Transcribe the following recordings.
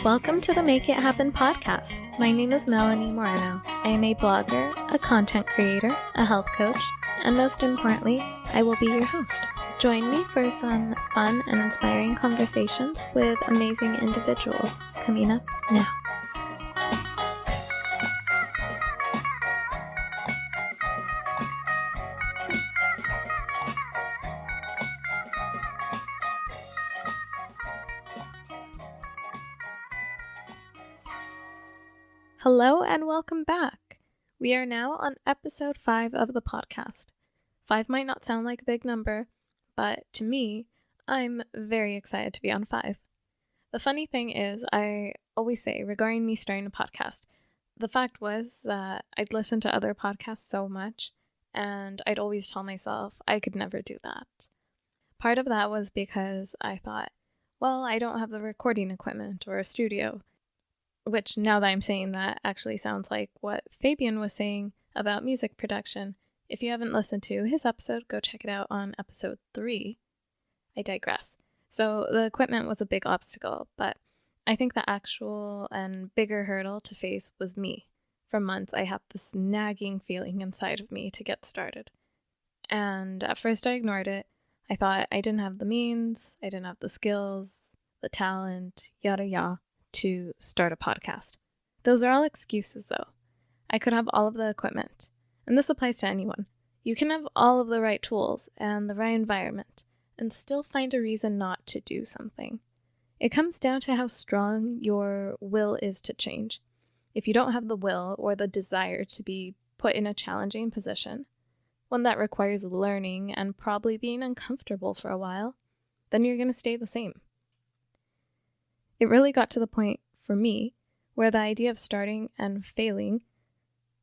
Welcome to the Make It Happen podcast. My name is Melanie Moreno. I am a blogger, a content creator, a health coach, and most importantly, I will be your host. Join me for some fun and inspiring conversations with amazing individuals coming up now. Hello and welcome back. We are now on episode 5 of the podcast. 5 might not sound like a big number, but to me, I'm very excited to be on 5. The funny thing is, I always say regarding me starting a podcast, the fact was that I'd listen to other podcasts so much, and I'd always tell myself I could never do that. Part of that was because I thought, well, I don't have the recording equipment or a studio. Which, now that I'm saying that, actually sounds like what Fabian was saying about music production. If you haven't listened to his episode, go check it out on episode 3. I digress. So the equipment was a big obstacle, but I think the actual and bigger hurdle to face was me. For months, I had this nagging feeling inside of me to get started. And at first I ignored it. I thought I didn't have the means, I didn't have the skills, the talent, yada yada, to start a podcast. Those are all excuses though. I could have all of the equipment, and this applies to anyone. You can have all of the right tools and the right environment and still find a reason not to do something. It comes down to how strong your will is to change. If you don't have the will or the desire to be put in a challenging position, one that requires learning and probably being uncomfortable for a while, then you're going to stay the same. It really got to the point, for me, where the idea of starting and failing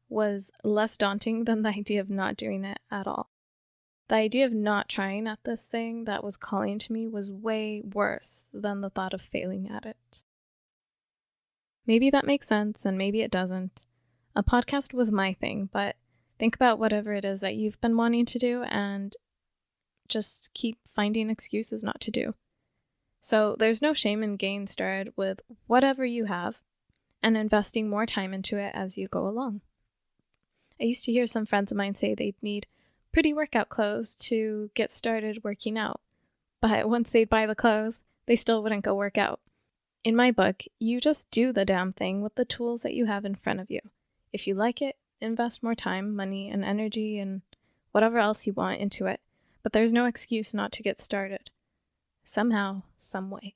was less daunting than the idea of not doing it at all. The idea of not trying at this thing that was calling to me was way worse than the thought of failing at it. Maybe that makes sense, and maybe it doesn't. A podcast was my thing, but think about whatever it is that you've been wanting to do and just keep finding excuses not to do. So there's no shame in getting started with whatever you have and investing more time into it as you go along. I used to hear some friends of mine say they'd need pretty workout clothes to get started working out, but once they'd buy the clothes, they still wouldn't go work out. In my book, you just do the damn thing with the tools that you have in front of you. If you like it, invest more time, money, and energy and whatever else you want into it, but there's no excuse not to get started. Somehow, some way.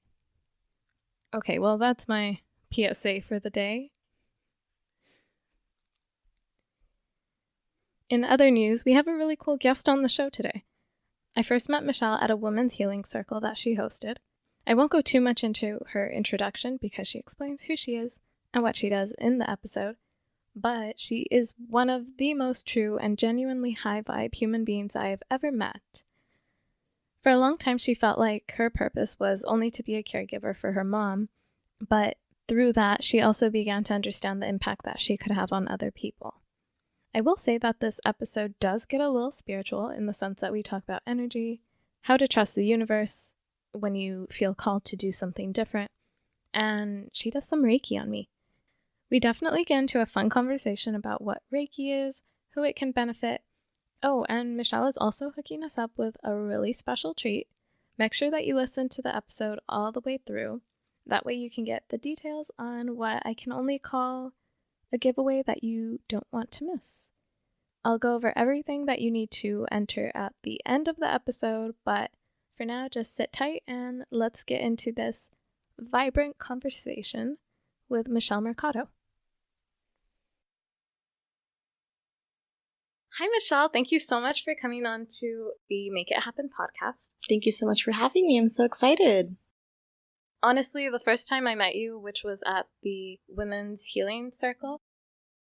Okay, well, that's my PSA for the day. In other news, we have a really cool guest on the show today. I first met Michelle at a women's healing circle that she hosted. I won't go too much into her introduction because she explains who she is and what she does in the episode, but she is one of the most true and genuinely high-vibe human beings I have ever met. For a long time, she felt like her purpose was only to be a caregiver for her mom, but through that, she also began to understand the impact that she could have on other people. I will say that this episode does get a little spiritual in the sense that we talk about energy, how to trust the universe when you feel called to do something different, and she does some Reiki on me. We definitely get into a fun conversation about what Reiki is, who it can benefit. Oh, and Michelle is also hooking us up with a really special treat. Make sure that you listen to the episode all the way through. That way you can get the details on what I can only call a giveaway that you don't want to miss. I'll go over everything that you need to enter at the end of the episode, but for now, just sit tight and let's get into this vibrant conversation with Michelle Mercado. Hi, Michelle. Thank you so much for coming on to the Make It Happen podcast. Thank you so much for having me. I'm so excited. Honestly, the first time I met you, which was at the Women's Healing Circle,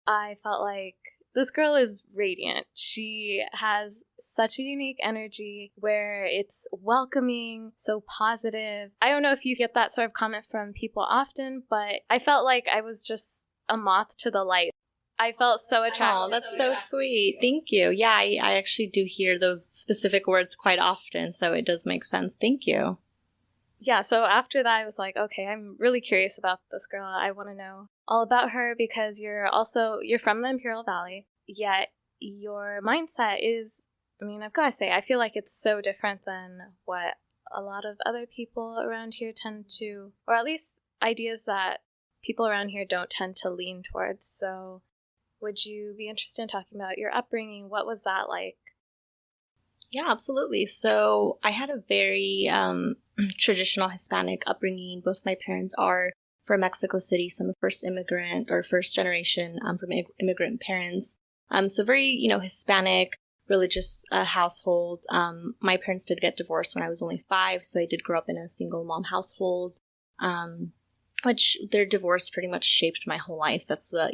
I felt like this girl is radiant. She has such a unique energy where it's welcoming, so positive. I don't know if you get that sort of comment from people often, but I felt like I was just a moth to the light. I felt so attracted. Oh, that's so sweet. Thank you. Yeah, I actually do hear those specific words quite often, so it does make sense. Thank you. Yeah, so after that, I was like, okay, I'm really curious about this girl. I want to know all about her because you're from the Imperial Valley, yet your mindset is, I mean, I've got to say, I feel like it's so different than what a lot of other people around here tend to, or at least ideas that people around here don't tend to lean towards. So would you be interested in talking about your upbringing? What was that like? Yeah, absolutely. So I had a very traditional Hispanic upbringing. Both my parents are from Mexico City, so I'm a first immigrant or first generation from immigrant parents. So very, Hispanic, religious household. My parents did get divorced when I was only 5, so I did grow up in a single mom household, which their divorce pretty much shaped my whole life. That's what,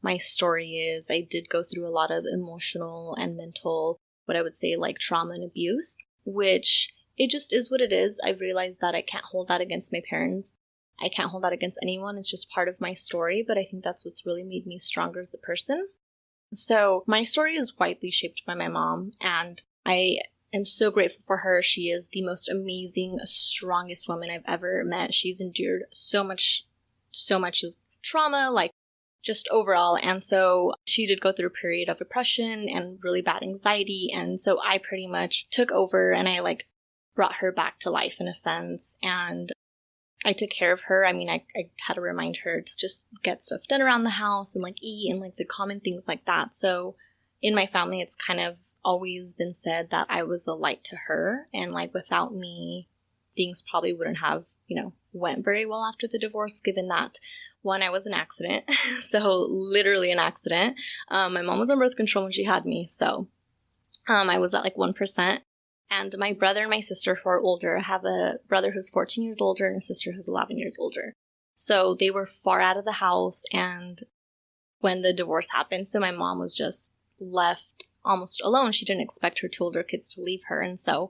my story is. I did go through a lot of emotional and mental, what I would say, like trauma and abuse, which it just is what it is. I've realized that I can't hold that against my parents. I can't hold that against anyone. It's just part of my story, but I think that's what's really made me stronger as a person. So my story is widely shaped by my mom, and I am so grateful for her. She is the most amazing, strongest woman I've ever met. She's endured so much trauma, like just overall. And so she did go through a period of depression and really bad anxiety. And so I pretty much took over and I brought her back to life in a sense. And I took care of her. I mean, I had to remind her to just get stuff done around the house and eat and the common things like that. So in my family, it's kind of always been said that I was the light to her. And without me, things probably wouldn't have, went very well after the divorce, given that one, I was an accident. So literally an accident. My mom was on birth control when she had me. So I was at 1%. And my brother and my sister, who are older, I have a brother who's 14 years older and a sister who's 11 years older. So they were far out of the house. And when the divorce happened, so my mom was just left almost alone. She didn't expect her 2 older kids to leave her. And so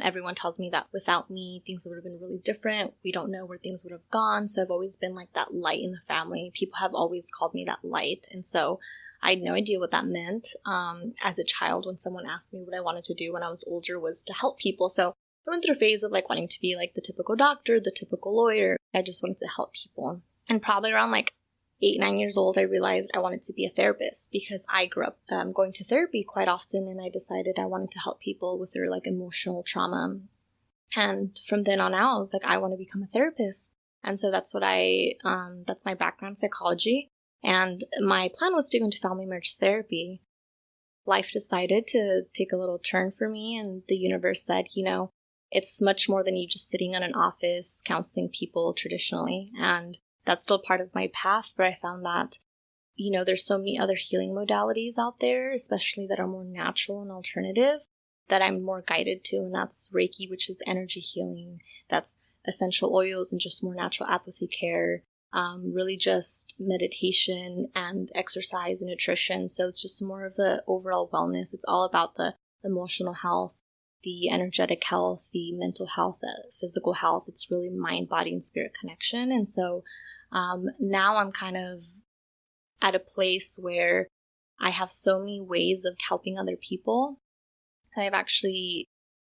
everyone tells me that without me, things would have been really different. We don't know where things would have gone. So I've always been that light in the family. People have always called me that light. And so I had no idea what that meant. As a child, when someone asked me what I wanted to do when I was older was to help people. So I went through a phase of wanting to be the typical doctor, the typical lawyer. I just wanted to help people. And probably around 8, 9 years old, I realized I wanted to be a therapist because I grew up going to therapy quite often, and I decided I wanted to help people with their emotional trauma. And from then on out, I was I want to become a therapist. And so that's what that's my background, psychology. And my plan was to go into family marriage therapy. Life decided to take a little turn for me, and the universe said, it's much more than you just sitting in an office counseling people traditionally. And that's still part of my path, but I found that, there's so many other healing modalities out there, especially that are more natural and alternative, that I'm more guided to. And that's Reiki, which is energy healing. That's essential oils and just more natural apathy care. Really just meditation and exercise and nutrition. So it's just more of the overall wellness. It's all about the emotional health, the energetic health, the mental health, the physical health. It's really mind, body, and spirit connection. And so now I'm kind of at a place where I have so many ways of helping other people. And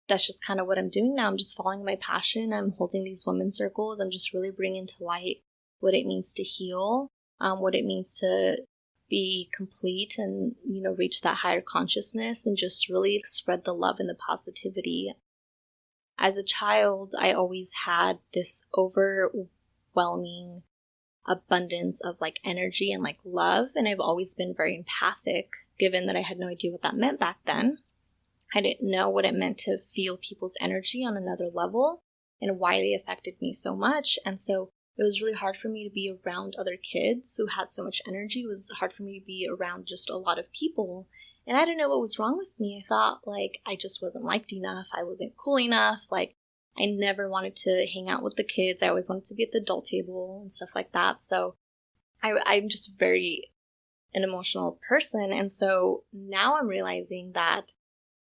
that's just kind of what I'm doing now. I'm just following my passion. I'm holding these women's circles. I'm just really bringing to light what it means to heal, what it means to be complete and, reach that higher consciousness and just really spread the love and the positivity. As a child, I always had this overwhelming abundance of energy and love. And I've always been very empathic, given that I had no idea what that meant back then. I didn't know what it meant to feel people's energy on another level and why they affected me so much. And so it was really hard for me to be around other kids who had so much energy. It was hard for me to be around just a lot of people. And I didn't know what was wrong with me. I thought I just wasn't liked enough. I wasn't cool enough. I never wanted to hang out with the kids. I always wanted to be at the adult table and stuff like that. So I'm just very an emotional person. And so now I'm realizing that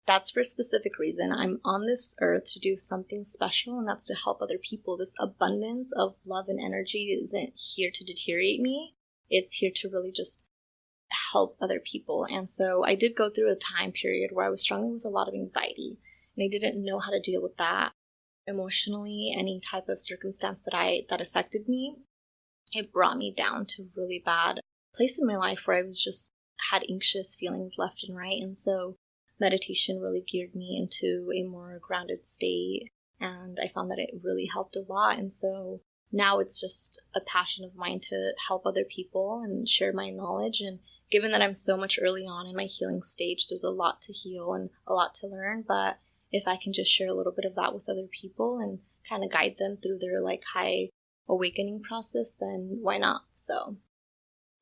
that's for a specific reason. I'm on this earth to do something special, and that's to help other people. This abundance of love and energy isn't here to deteriorate me. It's here to really just help other people. And so I did go through a time period where I was struggling with a lot of anxiety, and I didn't know how to deal with that emotionally. Any type of circumstance that affected me, it brought me down to a really bad place in my life where I was just had anxious feelings left and right. And so meditation really geared me into a more grounded state, and I found that it really helped a lot. And so now it's just a passion of mine to help other people and share my knowledge. And given that I'm so much early on in my healing stage, there's a lot to heal and a lot to learn. But if I can just share a little bit of that with other people and kind of guide them through their like high awakening process, then why not? So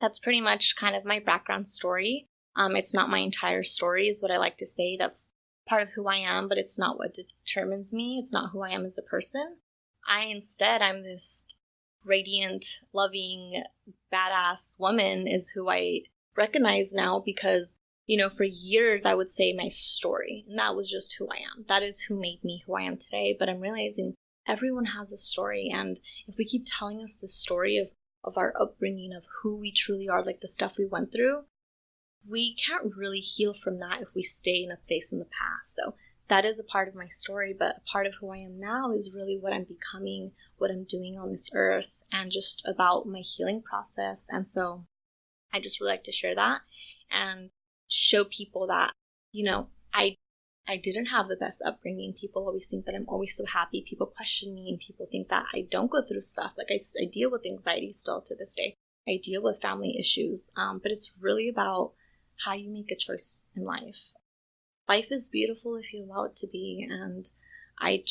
that's pretty much kind of my background story. It's not my entire story, is what I like to say. That's part of who I am, but it's not what determines me. It's not who I am as a person. I'm this radiant, loving, badass woman is who I recognize now, because, for years I would say my story, and that was just who I am. That is who made me who I am today. But I'm realizing everyone has a story, and if we keep telling us the story of our upbringing, of who we truly are, like the stuff we went through, we can't really heal from that if we stay in a place in the past. So that is a part of my story, but a part of who I am now is really what I'm becoming, what I'm doing on this earth, and just about my healing process. And so I just really like to share that and show people that, I didn't have the best upbringing. People always think that I'm always so happy. People question me, and people think that I don't go through stuff. Like I deal with anxiety still to this day. I deal with family issues, but it's really about how you make a choice in life. Life is beautiful if you allow it to be, and I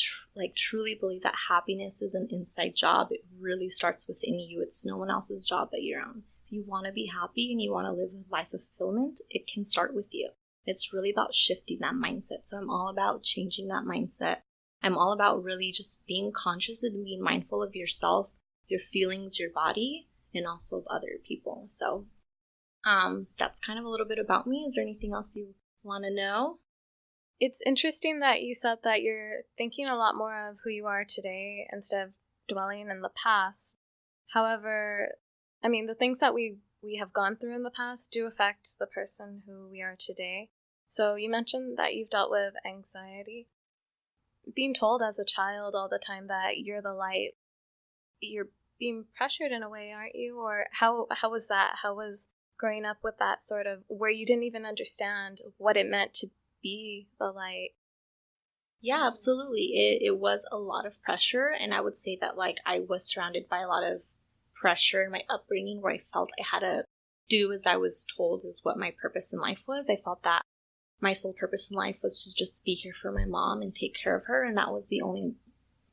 truly believe that happiness is an inside job. It really starts within you. It's no one else's job but your own. If you want to be happy and you want to live a life of fulfillment, it can start with you. It's really about shifting that mindset. So I'm all about changing that mindset. I'm all about really just being conscious and being mindful of yourself, your feelings, your body, and also of other people. So that's kind of a little bit about me. Is there anything else you want to know? It's interesting that you said that you're thinking a lot more of who you are today instead of dwelling in the past. However, the things that we have gone through in the past do affect the person who we are today. So you mentioned that you've dealt with anxiety. Being told as a child all the time that you're the light, you're being pressured in a way, aren't you? Or how was that? How was growing up with that sort of, where you didn't even understand what it meant to be the light? Yeah, absolutely. It was a lot of pressure, and I would say that I was surrounded by a lot of pressure in my upbringing, where I felt I had to do as I was told is what my purpose in life was. I felt that my sole purpose in life was to just be here for my mom and take care of her, and that was the only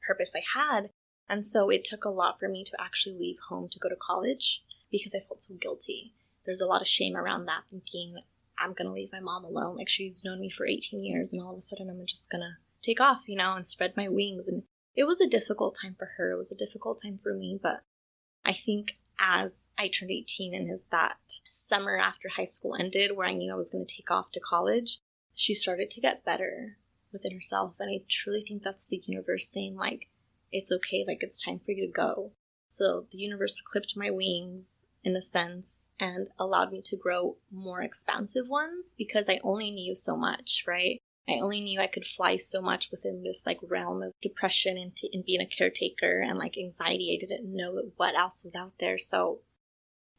purpose I had. And so it took a lot for me to actually leave home to go to college, because I felt so guilty. There's a lot of shame around that, thinking I'm going to leave my mom alone. She's known me for 18 years, and all of a sudden I'm just going to take off, and spread my wings. And it was a difficult time for her. It was a difficult time for me. But I think as I turned 18, and as that summer after high school ended, where I knew I was going to take off to college, she started to get better within herself. And I truly think that's the universe saying, it's okay, it's time for you to go. So the universe clipped my wings, in a sense, and allowed me to grow more expansive ones, because I only knew so much, right? I only knew I could fly so much within this realm of depression and being a caretaker and anxiety. I didn't know what else was out there. So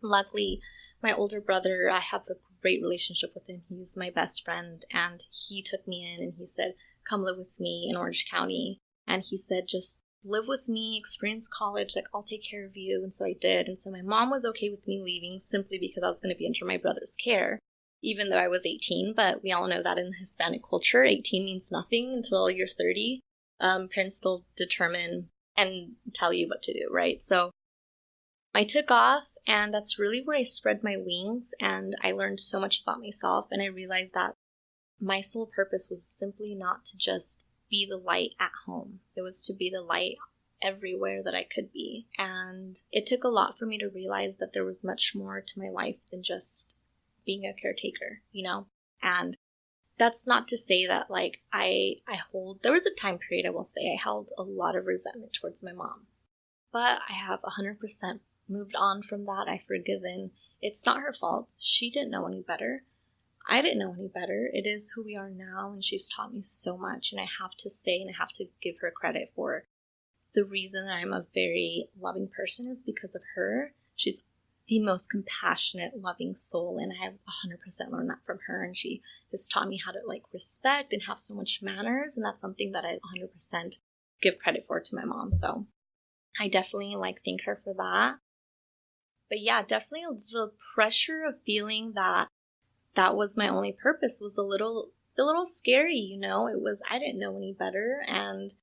luckily, my older brother, I have a great relationship with him. He's my best friend, and he took me in and he said, come live with me in Orange County. And he said, just live with me, experience college, I'll take care of you. And so I did. And so my mom was okay with me leaving, simply because I was going to be under my brother's care, even though I was 18. But we all know that in Hispanic culture, 18 means nothing until you're 30. Parents still determine and tell you what to do, right? So I took off, and that's really where I spread my wings, and I learned so much about myself. And I realized that my sole purpose was simply not to just be the light at home. It was to be the light everywhere that I could be. And it took a lot for me to realize that there was much more to my life than just being a caretaker, And that's not to say that there was a time period, I will say, I held a lot of resentment towards my mom. But I have 100% moved on from that. I've forgiven. it's not her fault. She didn't know any better. I didn't know any better. It is who we are now, and she's taught me so much. And I have to say, and I have to give her credit for the reason that I'm a very loving person is because of her. She's the most compassionate, loving soul, and I have 100% learned that from her. And she has taught me how to like respect and have so much manners, and that's something that I 100% give credit for to my mom. So I definitely like thank her for that. But yeah, definitely the pressure of feeling that that was my only purpose was a little scary, you know. It was, I didn't know any better, and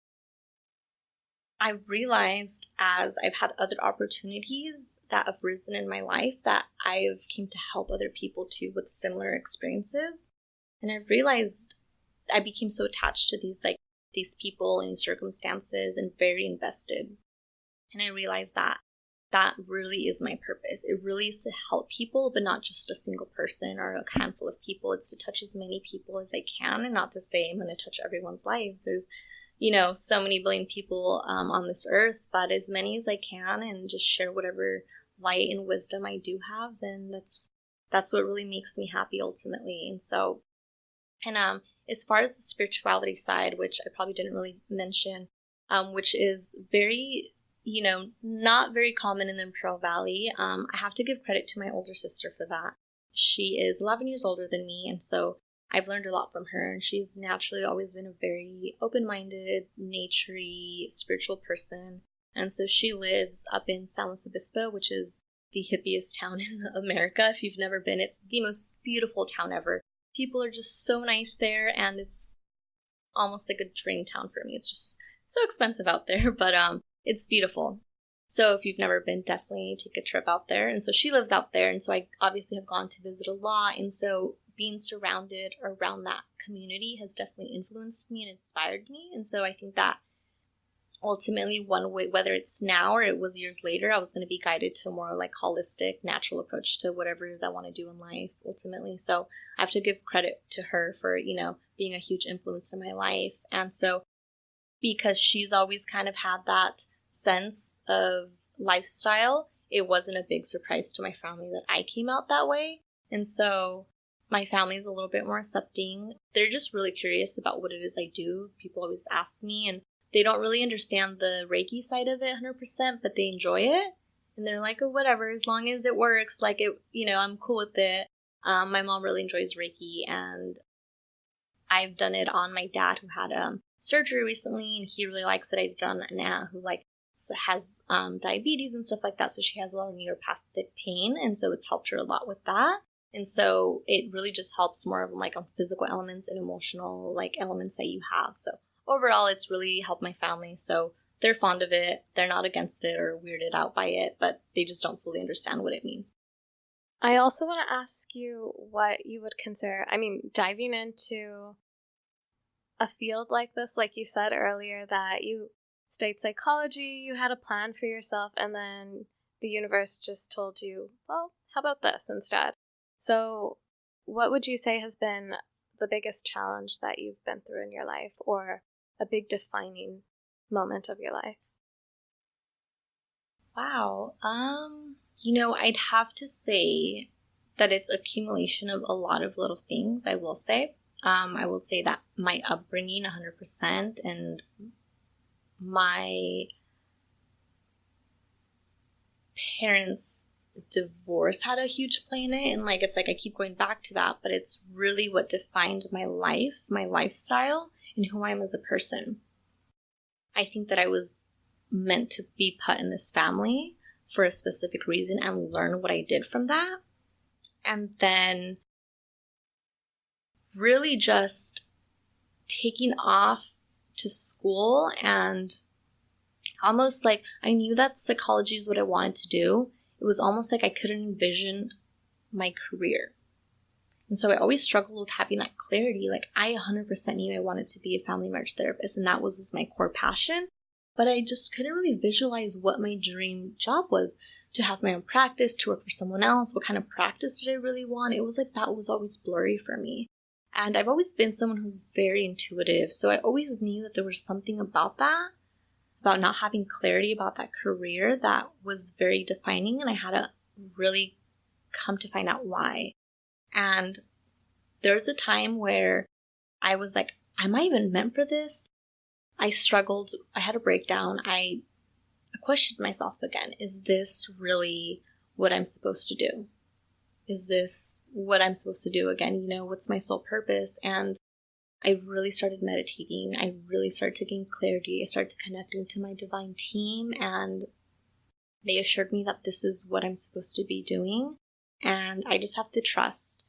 I realized as I've had other opportunities that have risen in my life that I've came to help other people too with similar experiences. And I realized I became so attached to these people and circumstances and very invested. And I realized that that really is my purpose. It really is to help people, but not just a single person or a handful of people. It's to touch as many people as I can, and not to say I'm going to touch everyone's lives. There's, you know, so many billion people on this earth, but as many as I can, and just share whatever light and wisdom I do have, then that's what really makes me happy ultimately. And so, and as far as the spirituality side, which I probably didn't really mention, which is very, you know, not very common in the Imperial Valley. I have to give credit to my older sister for that. She is 11 years older than me, and so I've learned a lot from her, and she's naturally always been a very open-minded, nature-y, spiritual person. And so she lives up in San Luis Obispo, which is the hippiest town in America. If you've never been, it's the most beautiful town ever. People are just so nice there, and it's almost like a dream town for me. It's just so expensive out there, but it's beautiful. So if you've never been, definitely take a trip out there. And so she lives out there, and so I obviously have gone to visit a lot. And so being surrounded around that community has definitely influenced me and inspired me. And so I think that ultimately one way, whether it's now or it was years later, I was going to be guided to a more like holistic, natural approach to whatever it is I want to do in life ultimately. So I have to give credit to her for, you know, being a huge influence in my life. And so because she's always kind of had that sense of lifestyle, it wasn't a big surprise to my family that I came out that way. And so my family is a little bit more accepting. They're just really curious about what it is I do. People always ask me, and they don't really understand the Reiki side of it 100%, but they enjoy it. And they're like, oh, whatever, as long as it works, like it, you know, I'm cool with it. My mom really enjoys Reiki, and I've done it on my dad who had surgery recently, and he really likes it. I've done an aunt who has diabetes and stuff like that, so she has a lot of neuropathic pain, and so it's helped her a lot with that. And so it really just helps more of like on physical elements and emotional like elements that you have. So overall, it's really helped my family. So they're fond of it. They're not against it or weirded out by it, but they just don't fully understand what it means. I also want to ask you what you would consider, I mean, diving into a field like this, like you said earlier, that you studied psychology, you had a plan for yourself, and then the universe just told you, well, how about this instead? So what would you say has been the biggest challenge that you've been through in your life, or a big defining moment of your life? Wow. You know, I'd have to say that it's accumulation of a lot of little things, I will say. I will say that my upbringing 100% and my parents' divorce had a huge play in it. And like, it's like I keep going back to that, but it's really what defined my life, my lifestyle, and who I am as a person. I think that I was meant to be put in this family for a specific reason and learn what I did from that. And then really just taking off to school, and almost like I knew that psychology is what I wanted to do. It was almost like I couldn't envision my career. And so I always struggled with having that clarity. Like I 100% knew I wanted to be a family marriage therapist, and that was my core passion. But I just couldn't really visualize what my dream job was. To have my own practice, to work for someone else, what kind of practice did I really want? It was like that was always blurry for me. And I've always been someone who's very intuitive. So I always knew that there was something about that, about not having clarity about that career that was very defining. And I had to really come to find out why. And there was a time where I was like, am I even meant for this? I struggled. I had a breakdown. I questioned myself again. Is this really what I'm supposed to do? Is this what I'm supposed to do again? What's my sole purpose? And I really started meditating. I really started to gain clarity. I started connecting to my divine team, and they assured me that this is what I'm supposed to be doing. And I just have to trust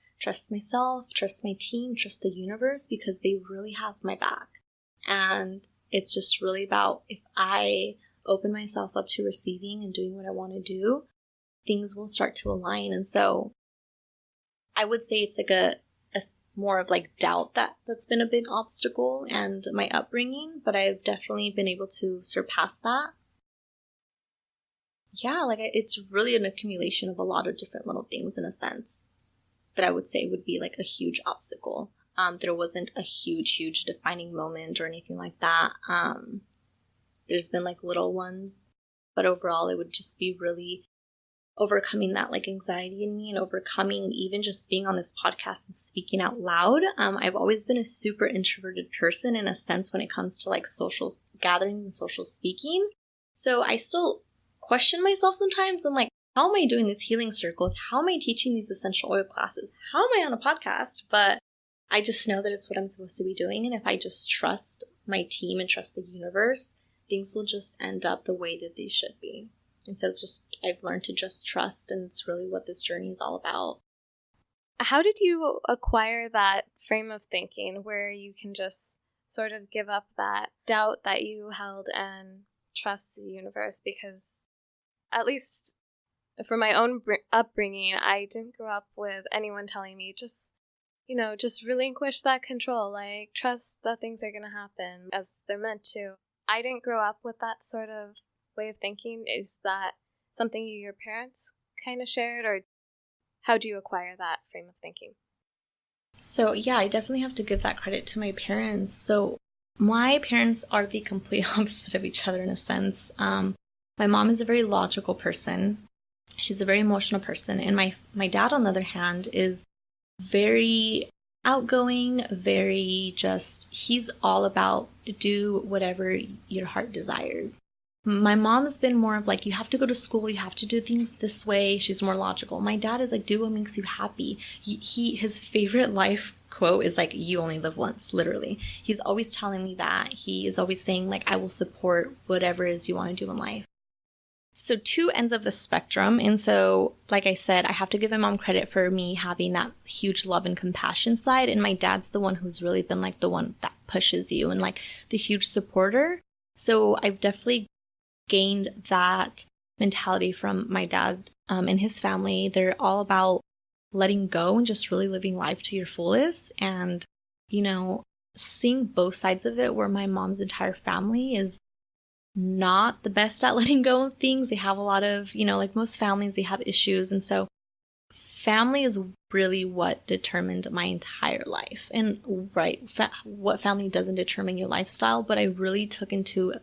myself, trust my team, trust the universe, because they really have my back. And it's just really about, if I open myself up to receiving and doing what I want to do, things will start to align. And so I would say it's like a more of like doubt that's been a big obstacle, and my upbringing, but I've definitely been able to surpass that. Yeah, like it's really an accumulation of a lot of different little things, in a sense, that I would say would be like a huge obstacle. There wasn't a huge defining moment or anything like that. There's been like little ones, but overall it would just be really overcoming that like anxiety in me, and overcoming even just being on this podcast and speaking out loud. I've always been a super introverted person, in a sense, when it comes to like social gatherings and social speaking. So I still question myself sometimes. I'm like, how am I doing these healing circles? How am I teaching these essential oil classes? How am I on a podcast? But I just know that it's what I'm supposed to be doing. And if I just trust my team and trust the universe, things will just end up the way that they should be. And so it's just, I've learned to just trust, and it's really what this journey is all about. How did you acquire that frame of thinking where you can just sort of give up that doubt that you held and trust the universe? Because at least for my own upbringing, I didn't grow up with anyone telling me just relinquish that control, like trust that things are going to happen as they're meant to. I didn't grow up with that sort of way of thinking. Is that something your parents kind of shared, or how do you acquire that frame of thinking? So yeah, I definitely have to give that credit to my parents. So my parents are the complete opposite of each other, in a sense. My mom is a very logical person. She's a very emotional person. And my dad, on the other hand, is very outgoing, he's all about do whatever your heart desires. My mom's been more of like, you have to go to school, you have to do things this way. She's more logical. My dad is like, do what makes you happy. His favorite life quote is like, you only live once, literally. He's always telling me that. He is always saying like, I will support whatever it is you want to do in life. So two ends of the spectrum. And so, like I said, I have to give my mom credit for me having that huge love and compassion side. And my dad's the one who's really been like the one that pushes you and like the huge supporter. So I've definitely gained that mentality from my dad and his family. They're all about letting go and just really living life to your fullest. And, seeing both sides of it, where my mom's entire family is not the best at letting go of things. They have a lot of, like most families, they have issues. And so family is really what determined my entire life. And what family doesn't determine your lifestyle, but I really took into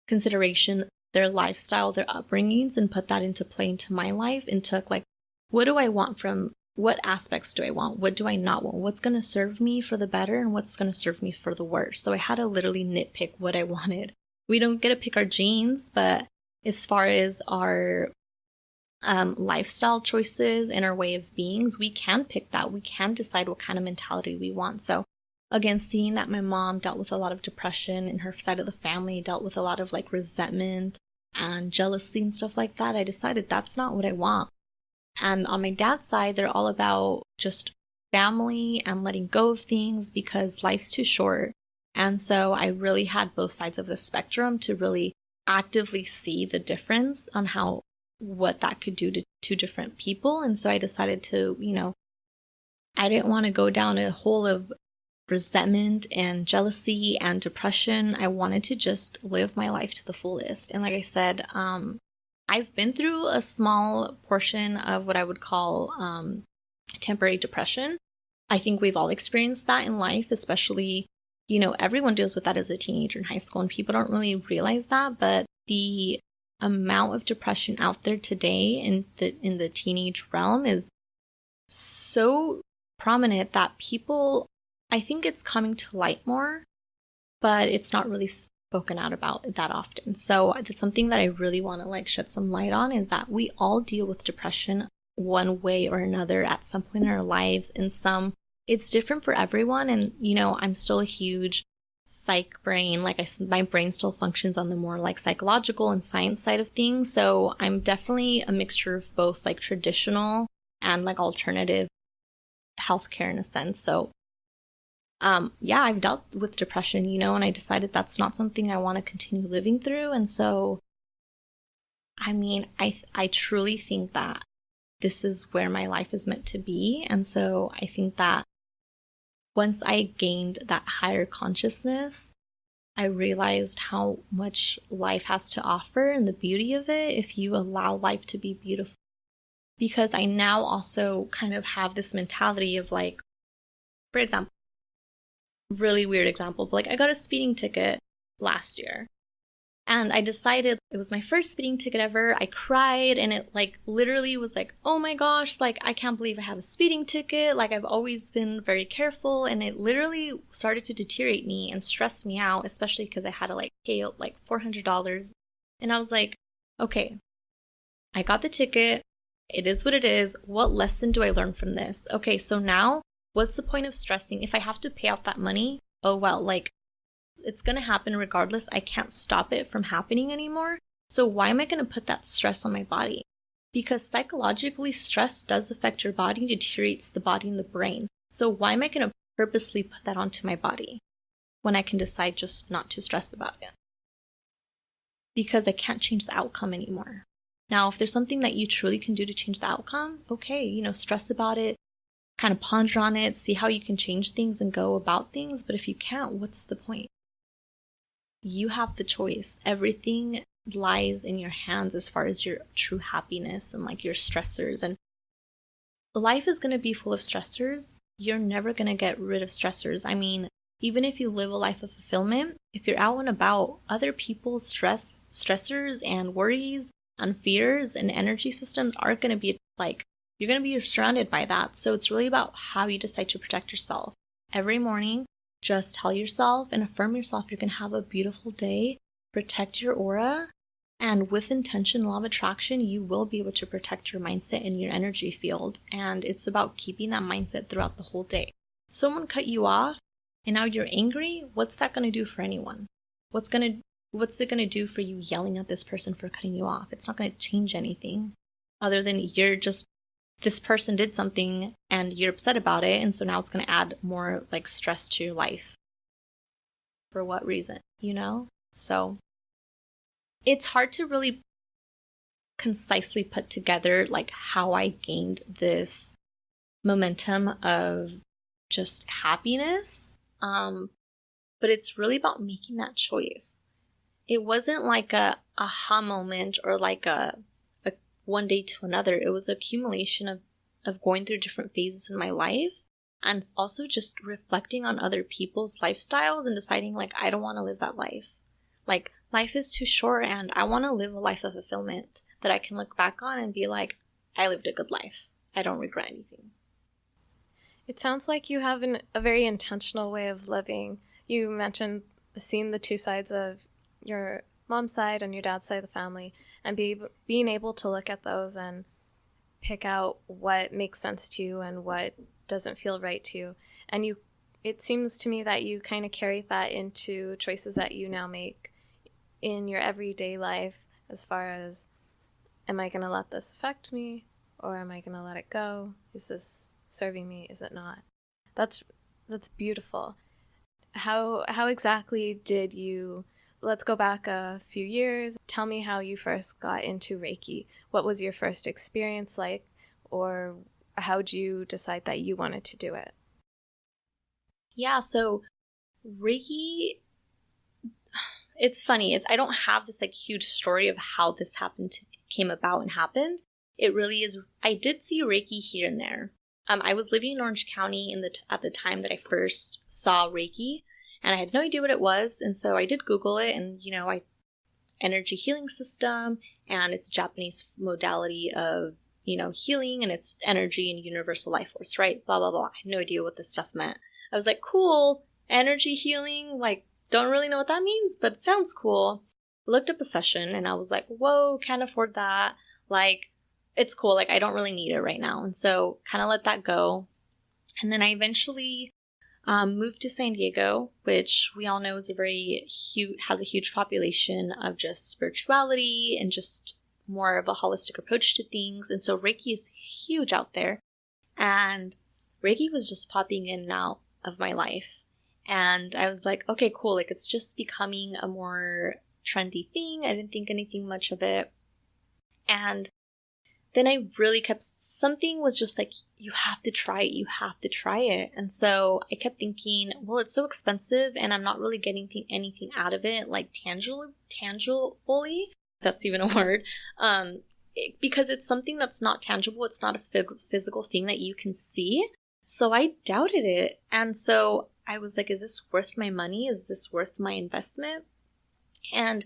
consideration their lifestyle, their upbringings, and put that into play into my life, and took like, what do I want from, what aspects do I want? What do I not want? What's going to serve me for the better and what's going to serve me for the worse? So I had to literally nitpick what I wanted. We don't get to pick our genes, but as far as our lifestyle choices and our way of beings, we can pick that. We can decide what kind of mentality we want. So again, seeing that my mom dealt with a lot of depression in her side of the family, dealt with a lot of like resentment and jealousy and stuff like that, I decided that's not what I want. And on my dad's side, they're all about just family and letting go of things because life's too short. And so I really had both sides of the spectrum to really actively see the difference on what that could do to two different people. And so I decided to, I didn't want to go down a hole of resentment and jealousy and depression. I wanted to just live my life to the fullest. And like I said, I've been through a small portion of what I would call temporary depression. I think we've all experienced that in life, especially everyone deals with that as a teenager in high school, and people don't really realize that. But the amount of depression out there today in the teenage realm is so prominent that people, I think it's coming to light more, but it's not really spoken out about that often. So it's something that I really want to like shed some light on, is that we all deal with depression one way or another at some point in our lives. And it's different for everyone. And, I'm still a huge psych brain. Like my brain still functions on the more like psychological and science side of things. So I'm definitely a mixture of both like traditional and like alternative healthcare in a sense. So I've dealt with depression, and I decided that's not something I want to continue living through. And so, I truly think that this is where my life is meant to be. And so I think that once I gained that higher consciousness, I realized how much life has to offer and the beauty of it if you allow life to be beautiful. Because I now also kind of have this mentality of like, for example, really weird example, but like I got a speeding ticket last year and I decided it was my first speeding ticket ever. I cried and it like literally was like, oh my gosh, like I can't believe I have a speeding ticket. Like I've always been very careful, and it literally started to deteriorate me and stress me out, especially because I had to like pay like $400. And I was like, okay, I got the ticket. It is what it is. What lesson do I learn from this? Okay, so now what's the point of stressing? If I have to pay out that money, oh well, like it's going to happen regardless. I can't stop it from happening anymore. So why am I going to put that stress on my body? Because psychologically, stress does affect your body, deteriorates the body and the brain. So why am I going to purposely put that onto my body when I can decide just not to stress about it? Because I can't change the outcome anymore. Now, if there's something that you truly can do to change the outcome, okay, stress about it, kind of ponder on it, see how you can change things and go about things. But if you can't, what's the point? You have the choice. Everything lies in your hands as far as your true happiness and like your stressors. And life is going to be full of stressors. You're never going to get rid of stressors. Even if you live a life of fulfillment, if you're out and about, other people's stressors and worries and fears and energy systems are going to be like, you're going to be surrounded by that. So it's really about how you decide to protect yourself. Every morning, just tell yourself and affirm yourself you're going to have a beautiful day. Protect your aura. And with intention, law of attraction, you will be able to protect your mindset and your energy field. And it's about keeping that mindset throughout the whole day. Someone cut you off and now you're angry. What's that going to do for anyone? What's it going to do for you yelling at this person for cutting you off? It's not going to change anything other than this person did something and you're upset about it. And so now it's going to add more like stress to your life. For what reason, So it's hard to really concisely put together like how I gained this momentum of just happiness. But it's really about making that choice. It wasn't like a aha moment or like a one day to another. It was an accumulation of going through different phases in my life, and also just reflecting on other people's lifestyles and deciding like, I don't want to live that life. Like life is too short and I want to live a life of fulfillment that I can look back on and be like, I lived a good life. I don't regret anything. It sounds like you have a very intentional way of living. You mentioned seeing the two sides of your mom's side and your dad's side of the family, and being able to look at those and pick out what makes sense to you and what doesn't feel right to you. And it seems to me that you kind of carry that into choices that you now make in your everyday life, as far as, am I going to let this affect me, or am I going to let it go? Is this serving me? Is it not? That's beautiful. How exactly did you, let's go back a few years. Tell me how you first got into Reiki. What was your first experience like, or how did you decide that you wanted to do it? Yeah, so Reiki, it's funny. I don't have this like huge story of how this came about and happened. It really is. I did see Reiki here and there. I was living in Orange County at the time that I first saw Reiki, and I had no idea what it was. And so I did Google it, and energy healing system, and it's a Japanese modality of healing and it's energy and universal life force, right? Blah, blah, blah. I had no idea what this stuff meant. I was like, cool, energy healing, like, don't really know what that means, but it sounds cool. Looked up a session and I was like, whoa, can't afford that. Like, it's cool. Like, I don't really need it right now. And so kind of let that go. And then I eventually moved to San Diego, which we all know is has a huge population of just spirituality and just more of a holistic approach to things. And so Reiki is huge out there. And Reiki was just popping in and out of my life. And I was like, okay, cool. Like, it's just becoming a more trendy thing. I didn't think anything much of it. And then I really something was just like, you have to try it. You have to try it. And so I kept thinking, well, it's so expensive and I'm not really getting anything out of it, like tangibly. That's even a word. Because it's something that's not tangible. It's not a physical thing that you can see. So I doubted it. And so I was like, is this worth my money? Is this worth my investment? And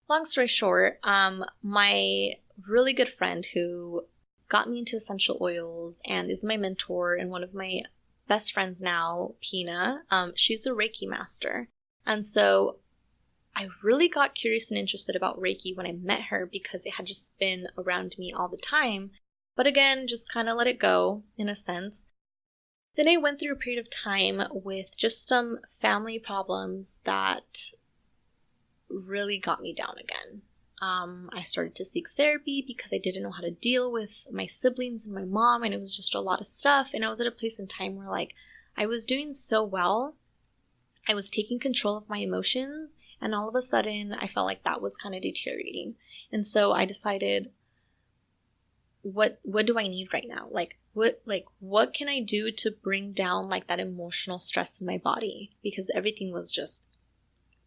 long story short, my really good friend who got me into essential oils and is my mentor and one of my best friends now, Pina, she's a Reiki master. And so I really got curious and interested about Reiki when I met her because it had just been around me all the time. But again, just kind of let it go in a sense. Then I went through a period of time with just some family problems that really got me down again. I started to seek therapy because I didn't know how to deal with my siblings and my mom, and it was just a lot of stuff. And I was at a place in time where, like, I was doing so well. I was taking control of my emotions, and all of a sudden, I felt like that was kind of deteriorating. And so I decided, what do I need right now? What can I do to bring down like that emotional stress in my body? Because everything was just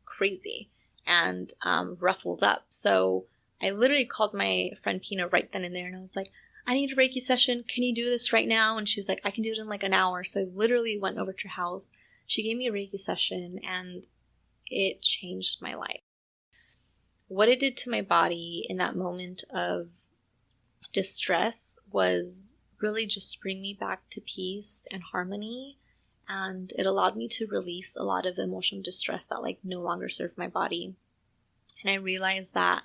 crazy and ruffled up. So I literally called my friend Pina right then and there, and I was like, I need a Reiki session. Can you do this right now? And she's like, I can do it in like an hour. So I literally went over to her house. She gave me a Reiki session, and it changed my life. What it did to my body in that moment of distress was really just bring me back to peace and harmony. And it allowed me to release a lot of emotional distress that like no longer served my body. And I realized that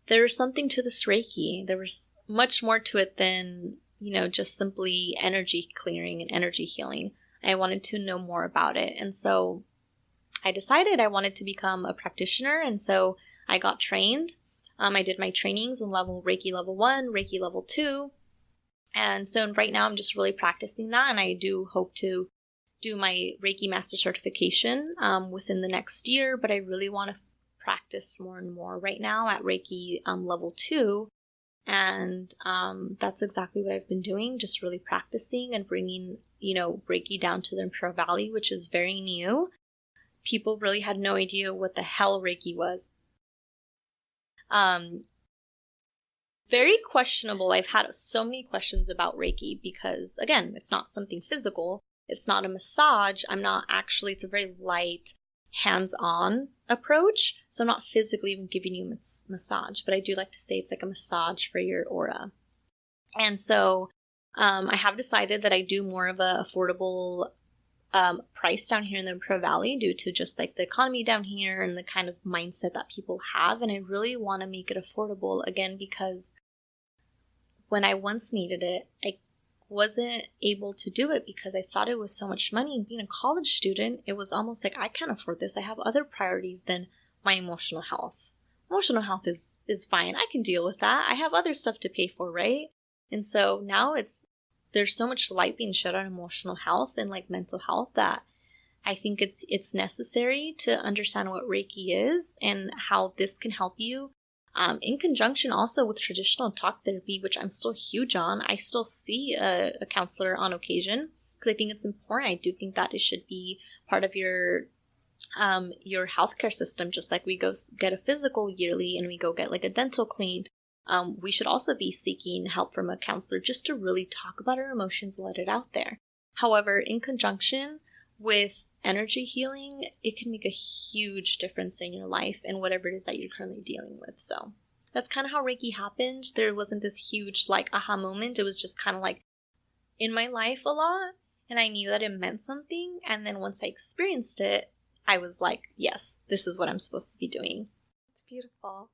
there was something to this Reiki. There was much more to it than, just simply energy clearing and energy healing. I wanted to know more about it. And so I decided I wanted to become a practitioner. And so I got trained. I did my trainings in Reiki level 1, Reiki level 2. And so right now I'm just really practicing that. And I do hope to do my Reiki Master certification within the next year. But I really want to practice more and more right now at Reiki level 2. And that's exactly what I've been doing, just really practicing and bringing, Reiki down to the Imperial Valley, which is very new. People really had no idea what the hell Reiki was. Very questionable. I've had so many questions about Reiki because, again, it's not something physical. It's not a massage. It's a very light, hands-on approach. So I'm not physically even giving you a massage, but I do like to say it's like a massage for your aura. And so I have decided that I do more of a affordable price down here in the Imperial Valley due to just like the economy down here and the kind of mindset that people have. And I really want to make it affordable again, because when I once needed it, I wasn't able to do it because I thought it was so much money. And being a college student, it was almost like, I can't afford this. I have other priorities than my emotional health. Emotional health is fine. I can deal with that. I have other stuff to pay for, right? And so now there's so much light being shed on emotional health and like mental health that I think it's necessary to understand what Reiki is and how this can help you in conjunction also with traditional talk therapy, which I'm still huge on. I still see a counselor on occasion because I think it's important. I do think that it should be part of your healthcare system, just like we go get a physical yearly and we go get like a dental clean. We should also be seeking help from a counselor just to really talk about our emotions and let it out there. However, in conjunction with energy healing, it can make a huge difference in your life and whatever it is that you're currently dealing with. So that's kind of how Reiki happened. There wasn't this huge like aha moment. It was just kind of like in my life a lot, and I knew that it meant something. And then once I experienced it, I was like, yes, this is what I'm supposed to be doing. It's beautiful.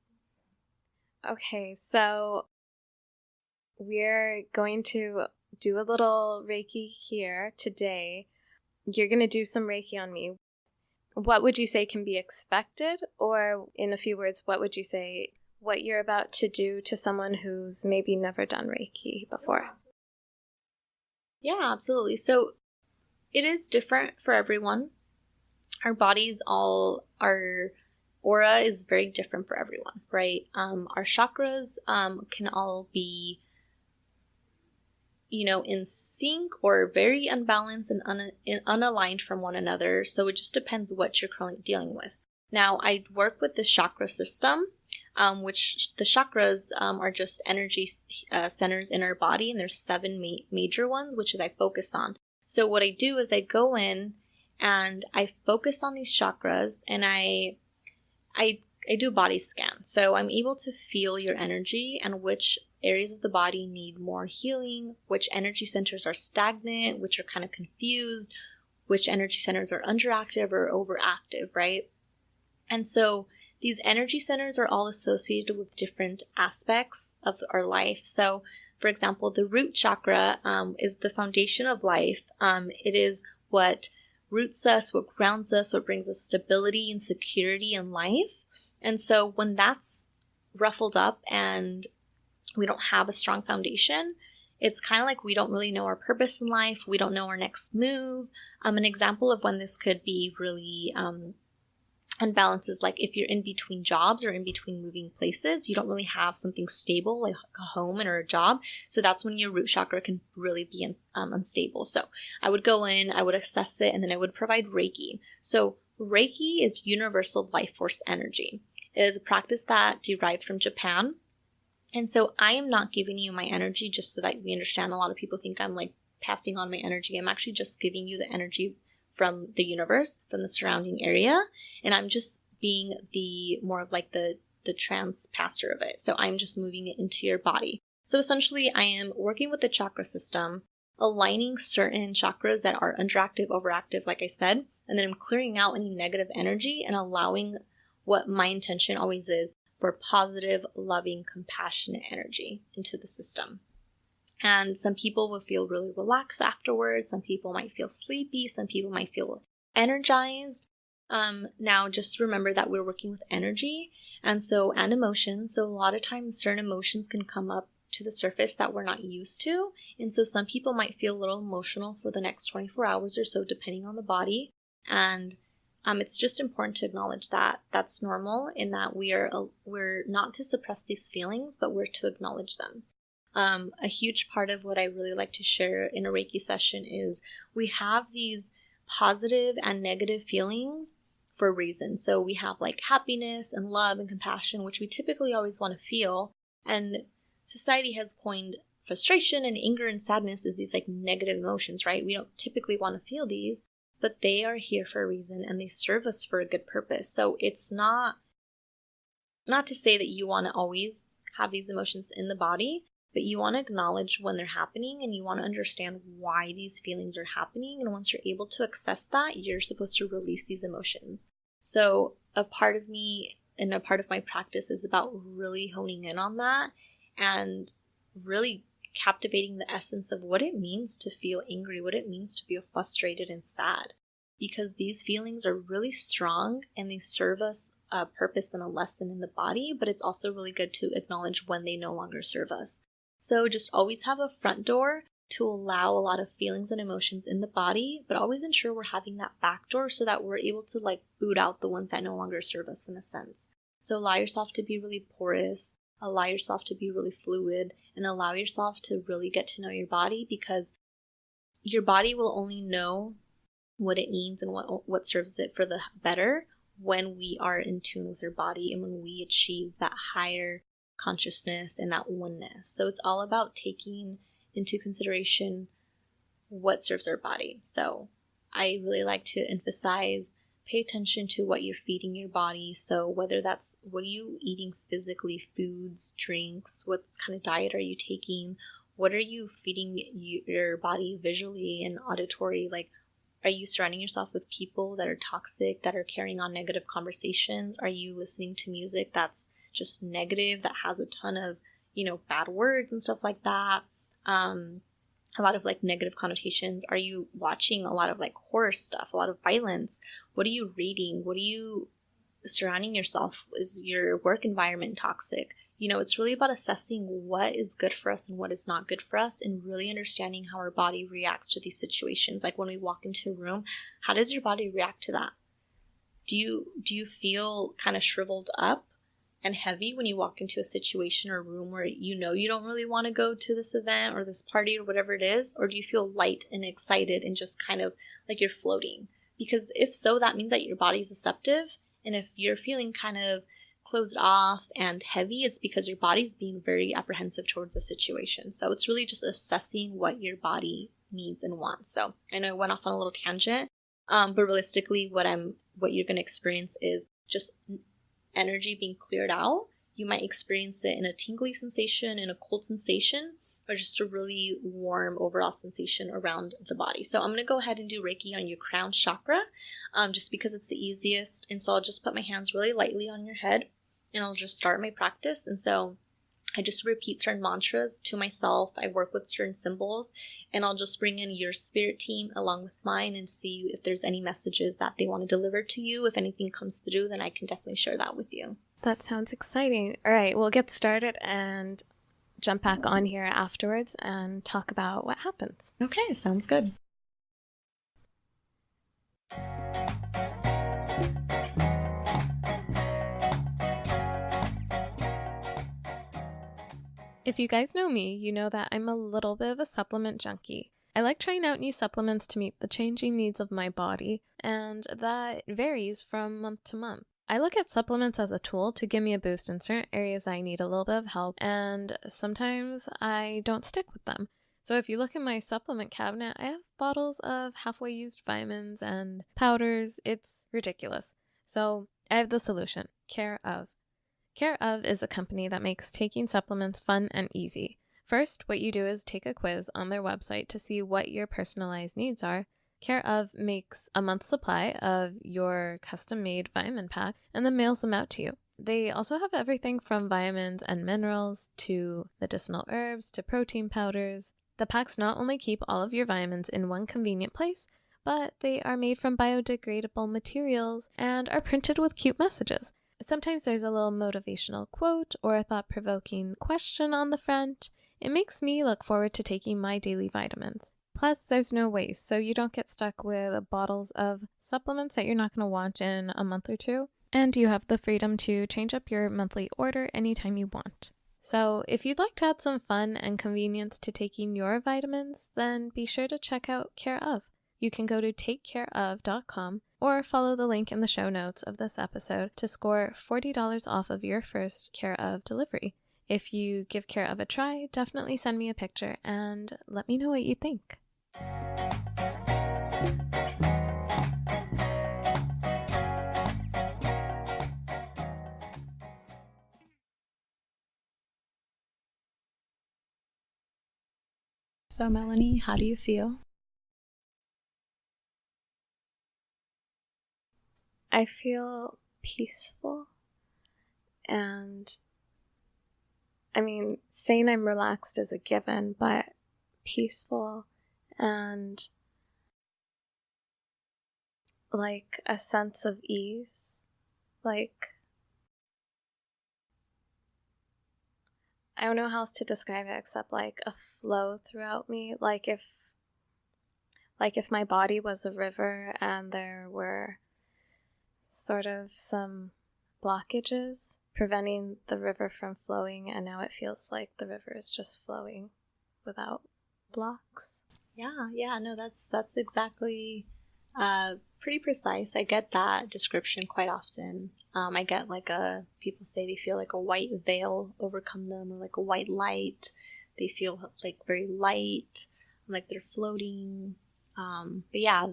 Okay, so we're going to do a little Reiki here today. You're going to do some Reiki on me. What would you say can be expected? Or in a few words, what would you say what you're about to do to someone who's maybe never done Reiki before? Yeah, absolutely. So it is different for everyone. Our bodies our aura is very different for everyone, right? Our chakras can all be, in sync or very unbalanced and unaligned from one another. So it just depends what you're currently dealing with. Now, I work with the chakra system, which the chakras are just energy centers in our body, and there's 7 major ones, which is I focus on. So what I do is I go in and I focus on these chakras, and I do a body scan. So I'm able to feel your energy and which areas of the body need more healing, which energy centers are stagnant, which are kind of confused, which energy centers are underactive or overactive, right? And so these energy centers are all associated with different aspects of our life. So, for example, the root chakra is the foundation of life. It is what roots us, what grounds us, what brings us stability and security in life. And so when that's ruffled up and we don't have a strong foundation, it's kind of like we don't really know our purpose in life. We don't know our next move. An example of when this could be really unbalanced is like if you're in between jobs or in between moving places, you don't really have something stable like a home or a job. So that's when your root chakra can really be unstable. So I would go in, I would assess it, and then I would provide Reiki. So Reiki is universal life force energy. It is a practice that derived from Japan. And so I am not giving you my energy just so that we understand. A lot of people think I'm like passing on my energy. I'm actually just giving you the energy from the universe, from the surrounding area. And I'm just being the more of like the transpasser of it. So I'm just moving it into your body. So essentially I am working with the chakra system, aligning certain chakras that are underactive, overactive, like I said, and then I'm clearing out any negative energy and allowing what my intention always is for positive, loving, compassionate energy into the system. And some people will feel really relaxed afterwards. Some people might feel sleepy. Some people might feel energized. Now, just remember that we're working with energy and emotions. So a lot of times certain emotions can come up to the surface that we're not used to. And so some people might feel a little emotional for the next 24 hours or so, depending on the body. And it's just important to acknowledge that that's normal, in that we're not to suppress these feelings, but we're to acknowledge them. A huge part of what I really like to share in a Reiki session is we have these positive and negative feelings for a reason. So we have like happiness and love and compassion, which we typically always want to feel. And society has coined frustration and anger and sadness as these like negative emotions, right? We don't typically want to feel these, but they are here for a reason and they serve us for a good purpose. So it's not to say that you want to always have these emotions in the body, but you want to acknowledge when they're happening and you want to understand why these feelings are happening. And once you're able to access that, you're supposed to release these emotions. So a part of me and a part of my practice is about really honing in on that and really captivating the essence of what it means to feel angry, what it means to feel frustrated and sad. Because these feelings are really strong and they serve us a purpose and a lesson in the body, but it's also really good to acknowledge when they no longer serve us. So just always have a front door to allow a lot of feelings and emotions in the body, but always ensure we're having that back door so that we're able to like boot out the ones that no longer serve us in a sense. So allow yourself to be really porous, allow yourself to be really fluid, and allow yourself to really get to know your body, because your body will only know what it needs and what serves it for the better when we are in tune with our body and when we achieve that higher consciousness and that oneness. So it's all about taking into consideration what serves our body. So I really like to emphasize pay attention to what you're feeding your body. So whether that's, what are you eating physically, foods, drinks, what kind of diet are you taking? What are you feeding your body visually and auditory? Like, are you surrounding yourself with people that are toxic, that are carrying on negative conversations? Are you listening to music that's just negative, that has a ton of, bad words and stuff like that? A lot of like negative connotations. Are you watching a lot of like horror stuff, a lot of violence? What are you reading? What are you surrounding yourself? Is your work environment toxic? It's really about assessing what is good for us and what is not good for us, and really understanding how our body reacts to these situations. Like when we walk into a room, how does your body react to that? Do you feel kind of shriveled up and heavy when you walk into a situation or a room where you don't really want to go to this event or this party or whatever it is? Or do you feel light and excited and just kind of like you're floating? Because if so, that means that your body's receptive. And if you're feeling kind of closed off and heavy, it's because your body's being very apprehensive towards the situation. So it's really just assessing what your body needs and wants. So I know I went off on a little tangent, but realistically, what you're going to experience is just energy being cleared out. You might experience it in a tingly sensation, in a cold sensation, or just a really warm overall sensation around the body. So I'm going to go ahead and do Reiki on your crown chakra, just because it's the easiest. And so I'll just put my hands really lightly on your head, and I'll just start my practice. And so I just repeat certain mantras to myself. I work with certain symbols, and I'll just bring in your spirit team along with mine and see if there's any messages that they want to deliver to you. If anything comes through, then I can definitely share that with you. That sounds exciting. All right, we'll get started and jump back on here afterwards and talk about what happens. Okay, sounds good. If you guys know me, you know that I'm a little bit of a supplement junkie. I like trying out new supplements to meet the changing needs of my body, and that varies from month to month. I look at supplements as a tool to give me a boost in certain areas I need a little bit of help, and sometimes I don't stick with them. So if you look in my supplement cabinet, I have bottles of halfway used vitamins and powders. It's ridiculous. So I have the solution, Care of. Care of is a company that makes taking supplements fun and easy. First, what you do is take a quiz on their website to see what your personalized needs are. Care of makes a month's supply of your custom-made vitamin pack and then mails them out to you. They also have everything from vitamins and minerals to medicinal herbs to protein powders. The packs not only keep all of your vitamins in one convenient place, but they are made from biodegradable materials and are printed with cute messages. Sometimes there's a little motivational quote or a thought-provoking question on the front. It makes me look forward to taking my daily vitamins. Plus, there's no waste, so you don't get stuck with bottles of supplements that you're not going to want in a month or two. And you have the freedom to change up your monthly order anytime you want. So if you'd like to add some fun and convenience to taking your vitamins, then be sure to check out Care of. You can go to takecareof.com or follow the link in the show notes of this episode to score $40 off of your first Care of delivery. If you give Care of a try, definitely send me a picture and let me know what you think. So Melanie, how do you feel? I feel peaceful, and I mean, saying I'm relaxed is a given, but peaceful and like a sense of ease, like I don't know how else to describe it except like a flow throughout me, like if my body was a river and there were sort of some blockages preventing the river from flowing, and now it feels like the river is just flowing without blocks. Yeah, no, that's exactly pretty precise. I get that description quite often. I get people say they feel like a white veil overcome them, or like a white light. They feel like very light, like they're floating. But yeah,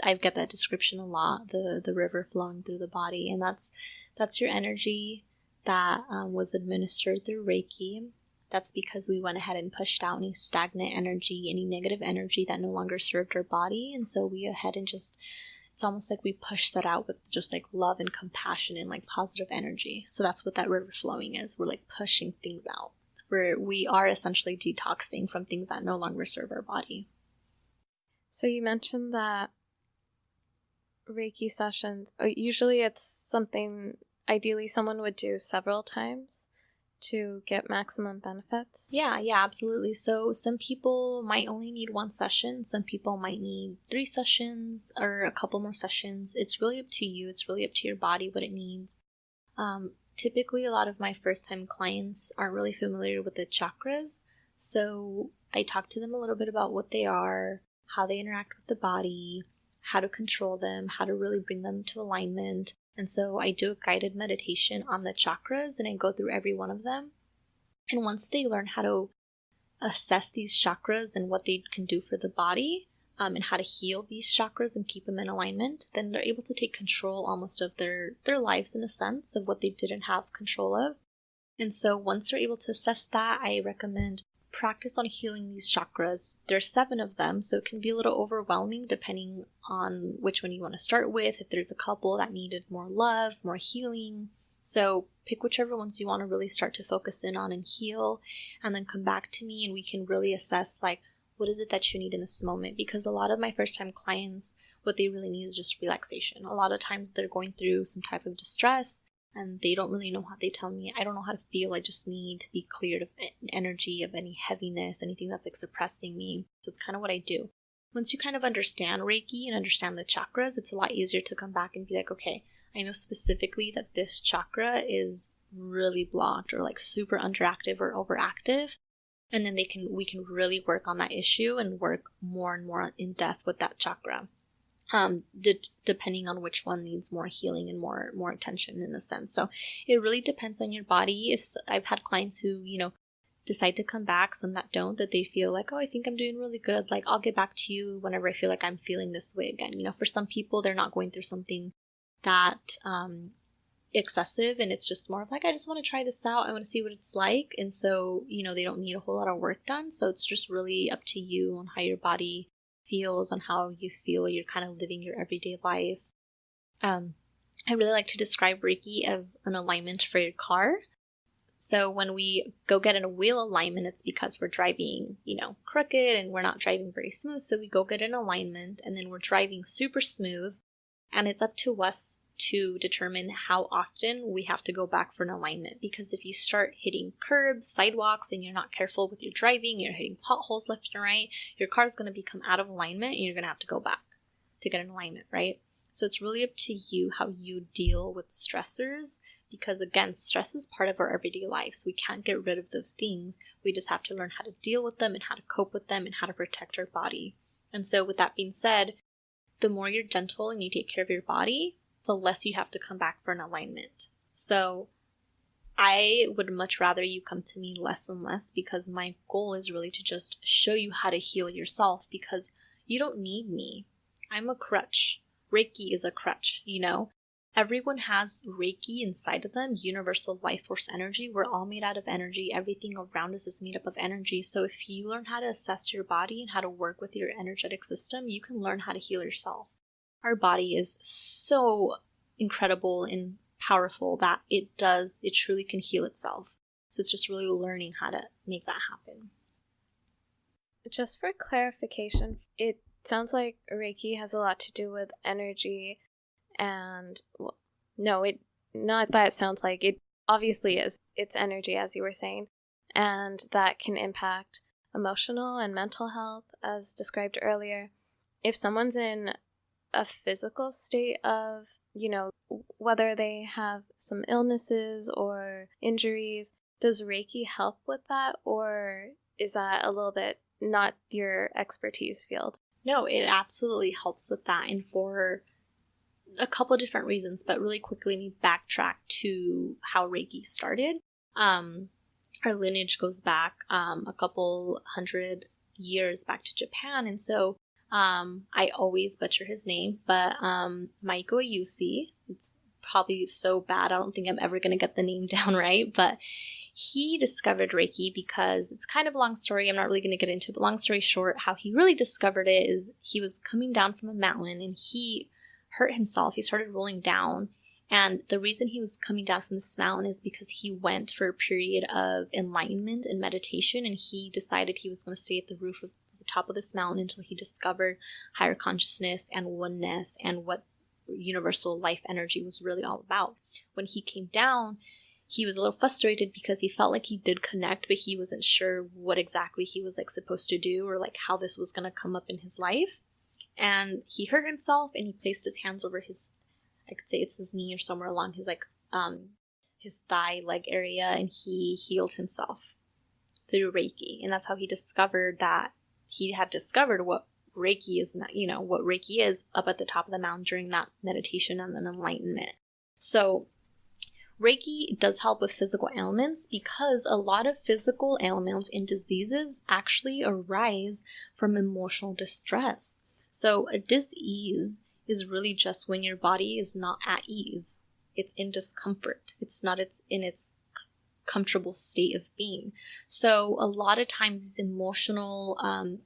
I get that description a lot, the river flowing through the body, and that's your energy that was administered through Reiki. That's because we went ahead and pushed out any stagnant energy, any negative energy that no longer served our body, and so we ahead and just, it's almost like we pushed that out with just like love and compassion and like positive energy. So that's what that river flowing is. We're like pushing things out. We are essentially detoxing from things that no longer serve our body. So you mentioned that Reiki sessions, usually it's something ideally someone would do several times to get maximum benefits. Yeah, absolutely. So some people might only need one session. Some people might need 3 sessions or a couple more sessions. It's really up to you. It's really up to your body what it needs. Typically, a lot of my first-time clients aren't really familiar with the chakras. So I talk to them a little bit about what they are, how they interact with the body, how to control them, how to really bring them to alignment. And so I do a guided meditation on the chakras, and I go through every one of them. And once they learn how to assess these chakras and what they can do for the body, and how to heal these chakras and keep them in alignment, then they're able to take control almost of their lives, in a sense, of what they didn't have control of. And so once they're able to assess that, I recommend practice on healing these chakras. There's 7 of them, so it can be a little overwhelming depending on which one you want to start with. If there's a couple that needed more love, more healing, so pick whichever ones you want to really start to focus in on and heal, and then come back to me and we can really assess like, what is it that you need in this moment? Because a lot of my first time clients, what they really need is just relaxation. A lot of times they're going through some type of distress and they don't really know how. They tell me, I don't know how to feel. I just need to be cleared of energy, of any heaviness, anything that's like suppressing me. So it's kind of what I do. Once you kind of understand Reiki and understand the chakras, it's a lot easier to come back and be like, okay, I know specifically that this chakra is really blocked or like super underactive or overactive. And then we can really work on that issue and work more and more in depth with that chakra. Depending on which one needs more healing and more attention, in a sense. So it really depends on your body. I've had clients who, decide to come back, some that don't, that they feel like, oh, I think I'm doing really good. Like, I'll get back to you whenever I feel like I'm feeling this way again. For some people, they're not going through something that excessive, and it's just more of like, I just want to try this out. I want to see what it's like. And so, they don't need a whole lot of work done. So it's just really up to you on how your body feels, on how you feel you're kind of living your everyday life. I really like to describe Reiki as an alignment for your car. So when we go get in a wheel alignment, it's because we're driving, crooked and we're not driving very smooth. So we go get an alignment and then we're driving super smooth. And it's up to us to determine how often we have to go back for an alignment. Because if you start hitting curbs, sidewalks, and you're not careful with your driving, you're hitting potholes left and right, your car's going to become out of alignment and you're going to have to go back to get an alignment, right? So it's really up to you how you deal with stressors. Because again, stress is part of our everyday life. So we can't get rid of those things. We just have to learn how to deal with them and how to cope with them and how to protect our body. And so with that being said, the more you're gentle and you take care of your body, the less you have to come back for an alignment. So I would much rather you come to me less and less, because my goal is really to just show you how to heal yourself, because you don't need me. I'm a crutch. Reiki is a crutch, Everyone has Reiki inside of them, universal life force energy. We're all made out of energy. Everything around us is made up of energy. So if you learn how to assess your body and how to work with your energetic system, you can learn how to heal yourself. Our body is so incredible and powerful that it truly can heal itself. So it's just really learning how to make that happen. Just for clarification, it sounds like Reiki has a lot to do with energy. And not that it sounds like it obviously is. It's energy, as you were saying, and that can impact emotional and mental health, as described earlier. If someone's in a physical state of, whether they have some illnesses or injuries, does Reiki help with that, or is that a little bit not your expertise field? No, it absolutely helps with that, and for a couple of different reasons, but really quickly, we backtrack to how Reiki started. Our lineage goes back a couple hundred years back to Japan, and so I always butcher his name, but Maiko Ayusi. It's probably so bad. I don't think I'm ever going to get the name down right, but he discovered Reiki because it's kind of a long story. I'm not really going to get into it, but long story short, how he really discovered it is he was coming down from a mountain and he hurt himself. He started rolling down. And the reason he was coming down from this mountain is because he went for a period of enlightenment and meditation, and he decided he was going to stay at the roof of the top of this mountain until he discovered higher consciousness and oneness and what universal life energy was really all about. When he came down, he was a little frustrated because he felt like he did connect, but he wasn't sure what exactly he was like supposed to do or like how this was going to come up in his life. And he hurt himself and he placed his hands over his, I could say it's his knee or somewhere along his like his thigh leg area, and he healed himself through Reiki. And that's how he discovered that he had discovered what Reiki is, what Reiki is up at the top of the mountain during that meditation and then enlightenment. So Reiki does help with physical ailments because a lot of physical ailments and diseases actually arise from emotional distress. So a dis-ease is really just when your body is not at ease. It's in discomfort. It's not in its comfortable state of being. So a lot of times these emotional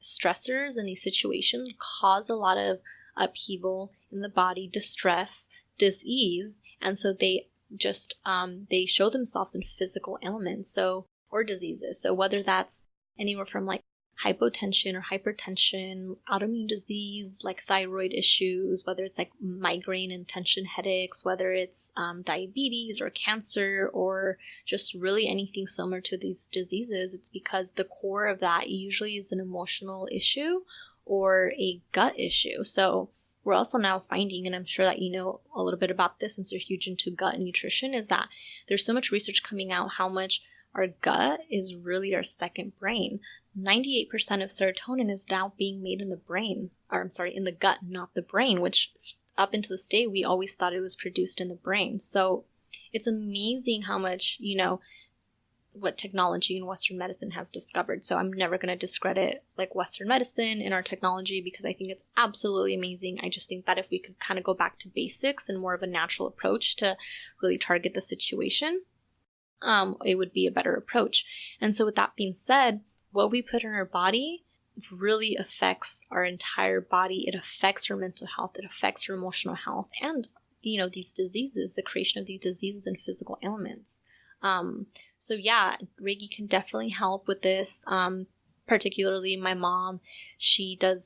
stressors and these situations cause a lot of upheaval in the body, distress, dis-ease, and so they just they show themselves in physical ailments or diseases. So whether that's anywhere from like hypotension or hypertension, autoimmune disease like thyroid issues, whether it's like migraine and tension headaches, whether it's diabetes or cancer or just really anything similar to these diseases, it's because the core of that usually is an emotional issue or a gut issue. So we're also now finding, and I'm sure that you know a little bit about this since you're huge into gut and nutrition, is that there's so much research coming out how much our gut is really our second brain. 98% of serotonin is now being made in the brain, in the gut, not the brain, which up until this day, we always thought it was produced in the brain. So it's amazing how much, what technology and Western medicine has discovered. So I'm never going to discredit like Western medicine and our technology because I think it's absolutely amazing. I just think that if we could kind of go back to basics and more of a natural approach to really target the situation, it would be a better approach. And so with that being said, what we put in our body really affects our entire body. It affects our mental health. It affects our emotional health and, these diseases, the creation of these diseases and physical ailments. So yeah, Reiki can definitely help with this. Particularly my mom, she does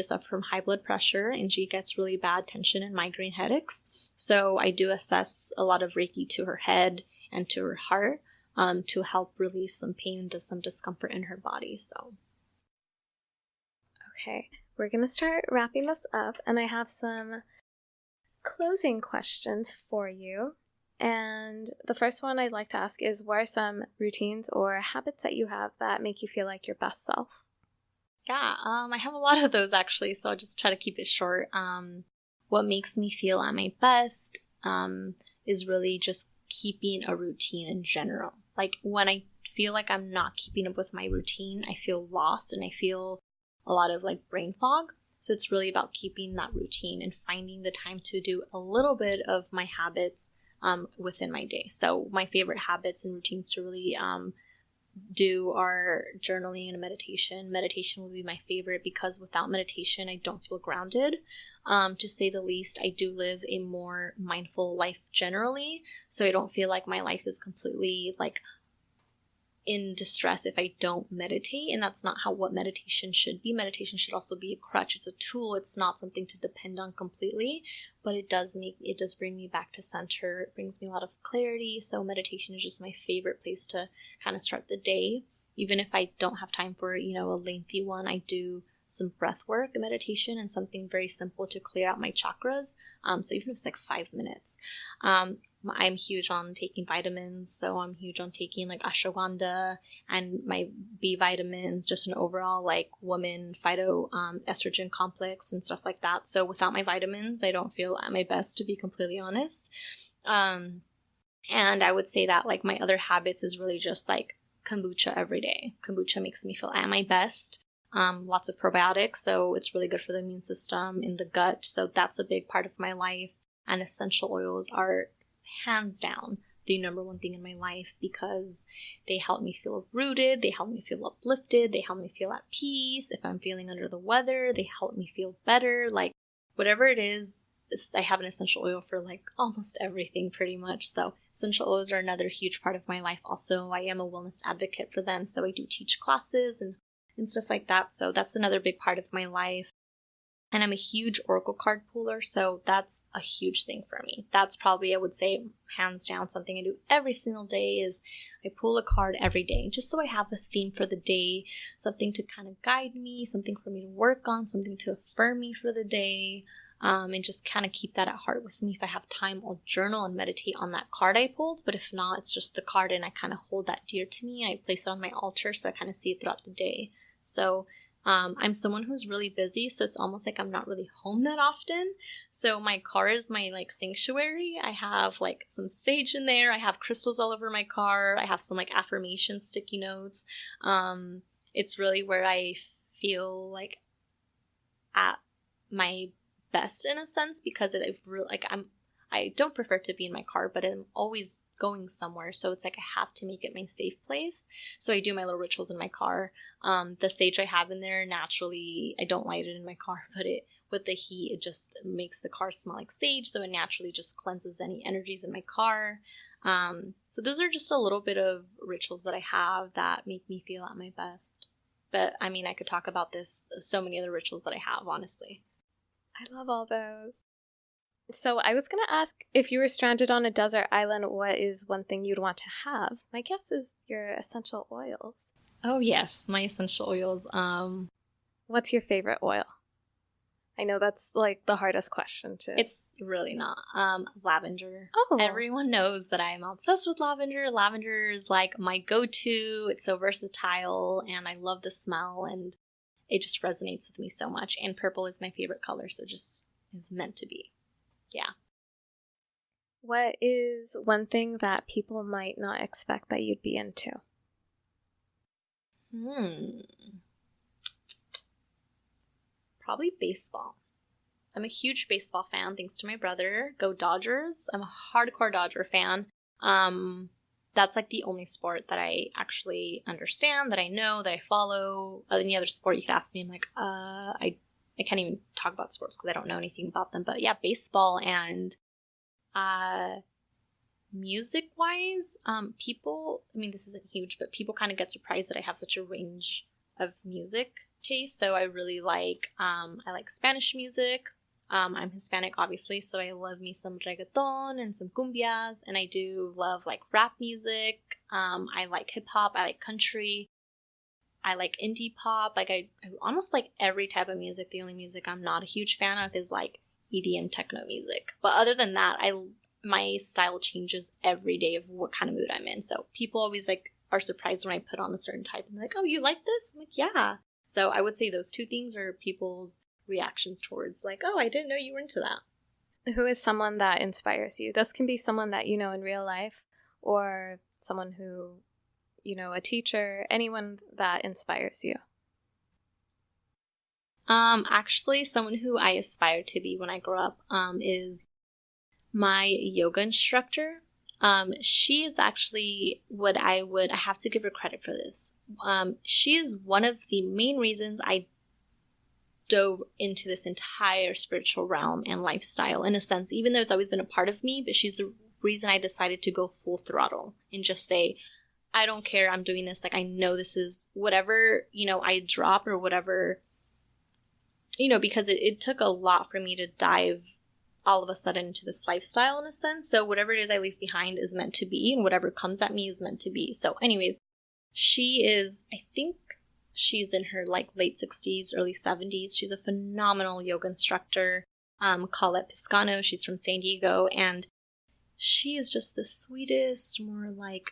suffer from high blood pressure and she gets really bad tension and migraine headaches. So I do assess a lot of Reiki to her head and to her heart, to help relieve some pain and some discomfort in her body. So, okay, we're going to start wrapping this up, and I have some closing questions for you. And the first one I'd like to ask is, what are some routines or habits that you have that make you feel like your best self? Yeah, I have a lot of those actually, so I'll just try to keep it short. What makes me feel at my best is really just keeping a routine in general. Like when I feel like I'm not keeping up with my routine, I feel lost and I feel a lot of like brain fog. So it's really about keeping that routine and finding the time to do a little bit of my habits within my day. So my favorite habits and routines to really do are journaling and meditation. Meditation will be my favorite because without meditation, I don't feel grounded. To say the least, I do live a more mindful life generally, so I don't feel like my life is completely like in distress if I don't meditate, and that's not what meditation should be. Meditation should also be a crutch. It's a tool. It's not something to depend on completely, but it does bring me back to center. It brings me a lot of clarity. So meditation is just my favorite place to kind of start the day. Even if I don't have time for, a lengthy one, I do some breath work and meditation and something very simple to clear out my chakras. So even if it's like 5 minutes. I'm huge on taking vitamins, so I'm huge on taking like ashwagandha and my B vitamins, just an overall like woman phyto estrogen complex and stuff like that. So without my vitamins, I don't feel at my best, to be completely honest. And I would say that like my other habits is really just like kombucha every day. Kombucha makes me feel at my best. lots of probiotics, so it's really good for the immune system in the gut. So that's a big part of my life. And essential oils are hands down the number one thing in my life because they help me feel rooted, they help me feel uplifted, they help me feel at peace. If I'm feeling under the weather, they help me feel better. Like whatever it is, I have an essential oil for like almost everything pretty much. So essential oils are another huge part of my life. Also, I am a wellness advocate for them. So I do teach classes and stuff like that. So that's another big part of my life. And I'm a huge oracle card puller, so that's a huge thing for me. That's probably, I would say, hands down, something I do every single day is I pull a card every day, just so I have a theme for the day, something to kind of guide me, something for me to work on, something to affirm me for the day, and just kind of keep that at heart with me. If I have time, I'll journal and meditate on that card I pulled, but if not, it's just the card, and I kind of hold that dear to me. I place it on my altar, so I kind of see it throughout the day. So I'm someone who's really busy, so it's almost like I'm not really home that often. So my car is my like sanctuary. I have like some sage in there. I have crystals all over my car. I have some like affirmation sticky notes. It's really where I feel like at my best in a sense because I've really like I don't prefer to be in my car, but I'm always going somewhere. So it's like I have to make it my safe place. So I do my little rituals in my car. The sage I have in there, naturally, I don't light it in my car, but with the heat, it just makes the car smell like sage. So it naturally just cleanses any energies in my car. So those are just a little bit of rituals that I have that make me feel at my best. But I mean, I could talk about so many other rituals that I have, honestly. I love all those. So I was going to ask, if you were stranded on a desert island, what is one thing you'd want to have? My guess is your essential oils. Oh, yes, my essential oils. What's your favorite oil? I know that's like the hardest question to... It's really not. Lavender. Oh. Everyone knows that I'm obsessed with lavender. Lavender is like my go-to. It's so versatile, and I love the smell, and it just resonates with me so much. And purple is my favorite color, so just is meant to be. Yeah. What is one thing that people might not expect that you'd be into? Probably baseball. I'm a huge baseball fan, thanks to my brother. Go Dodgers. I'm a hardcore Dodger fan. That's like the only sport that I actually understand, that I know, that I follow. Any other sport you could ask me, I'm like, I can't even talk about sports because I don't know anything about them. But yeah, baseball and music-wise, people, I mean, this isn't huge, but people kind of get surprised that I have such a range of music taste. So I really like, I like Spanish music. I'm Hispanic, obviously, so I love me some reggaeton and some cumbias. And I do love like rap music. I like hip-hop. I like country. I like indie pop. Like I almost like every type of music. The only music I'm not a huge fan of is like EDM techno music. But other than that, my style changes every day of what kind of mood I'm in. So people always like are surprised when I put on a certain type and they're like, "Oh, you like this?" I'm like, "Yeah." So I would say those two things are people's reactions towards like, "Oh, I didn't know you were into that." Who is someone that inspires you? This can be someone that you know in real life or someone who, you know, a teacher, anyone that inspires you. Actually, someone who I aspired to be when I grew up, is my yoga instructor. She is actually I have to give her credit for this. She is one of the main reasons I dove into this entire spiritual realm and lifestyle in a sense, even though it's always been a part of me, but she's the reason I decided to go full throttle and just say, I don't care, I'm doing this. Like, I know this is whatever, you know, I drop or whatever, you know, because it took a lot for me to dive all of a sudden into this lifestyle in a sense. So whatever it is I leave behind is meant to be, and whatever comes at me is meant to be. So anyways, she is, I think she's in her like late 60s, early 70s. She's a phenomenal yoga instructor. Colette Piscano. She's from San Diego, and she is just the sweetest, more like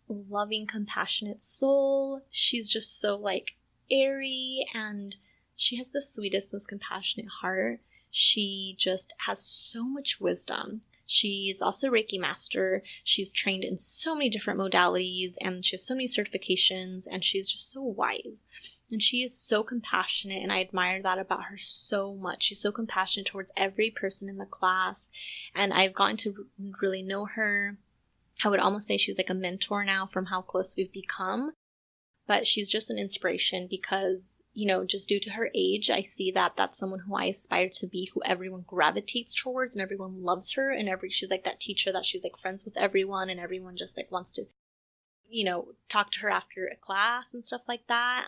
loving, compassionate soul. She's just so like airy, and she has the sweetest, most compassionate heart. She just has so much wisdom. She's also Reiki master. She's trained in so many different modalities, and she has so many certifications, and she's just so wise. And she is so compassionate, and I admire that about her so much. She's so compassionate towards every person in the class, and I've gotten to really know her. I would almost say she's like a mentor now from how close we've become, but she's just an inspiration because, just due to her age, I see that that's someone who I aspire to be, who everyone gravitates towards and everyone loves her, and she's like that teacher that she's like friends with everyone, and everyone just like wants to, talk to her after a class and stuff like that.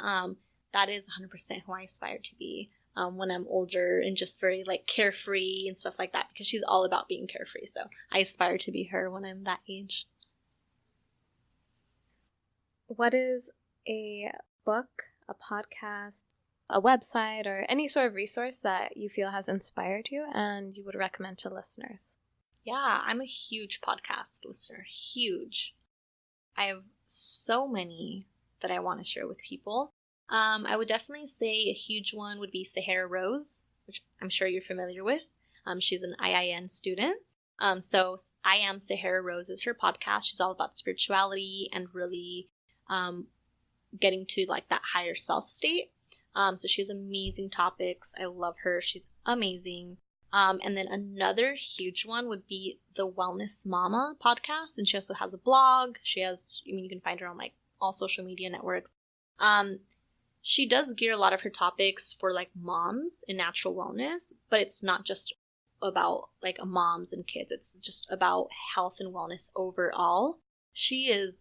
That is 100% who I aspire to be when I'm older, and just very like carefree and stuff like that, because she's all about being carefree. So I aspire to be her when I'm that age. What is a book, a podcast, a website, or any sort of resource that you feel has inspired you and you would recommend to listeners? Yeah, I'm a huge podcast listener. Huge. I have so many that I want to share with people. I would definitely say a huge one would be Sahara Rose, which I'm sure you're familiar with. She's an IIN student. So I Am Sahara Rose is her podcast. She's all about spirituality and really getting to like that higher self state. So she has amazing topics. I love her. She's amazing. And then another huge one would be the Wellness Mama podcast. And she also has a blog. You can find her on like all social media networks. She does gear a lot of her topics for like moms and natural wellness, but it's not just about like moms and kids. It's just about health and wellness overall. She has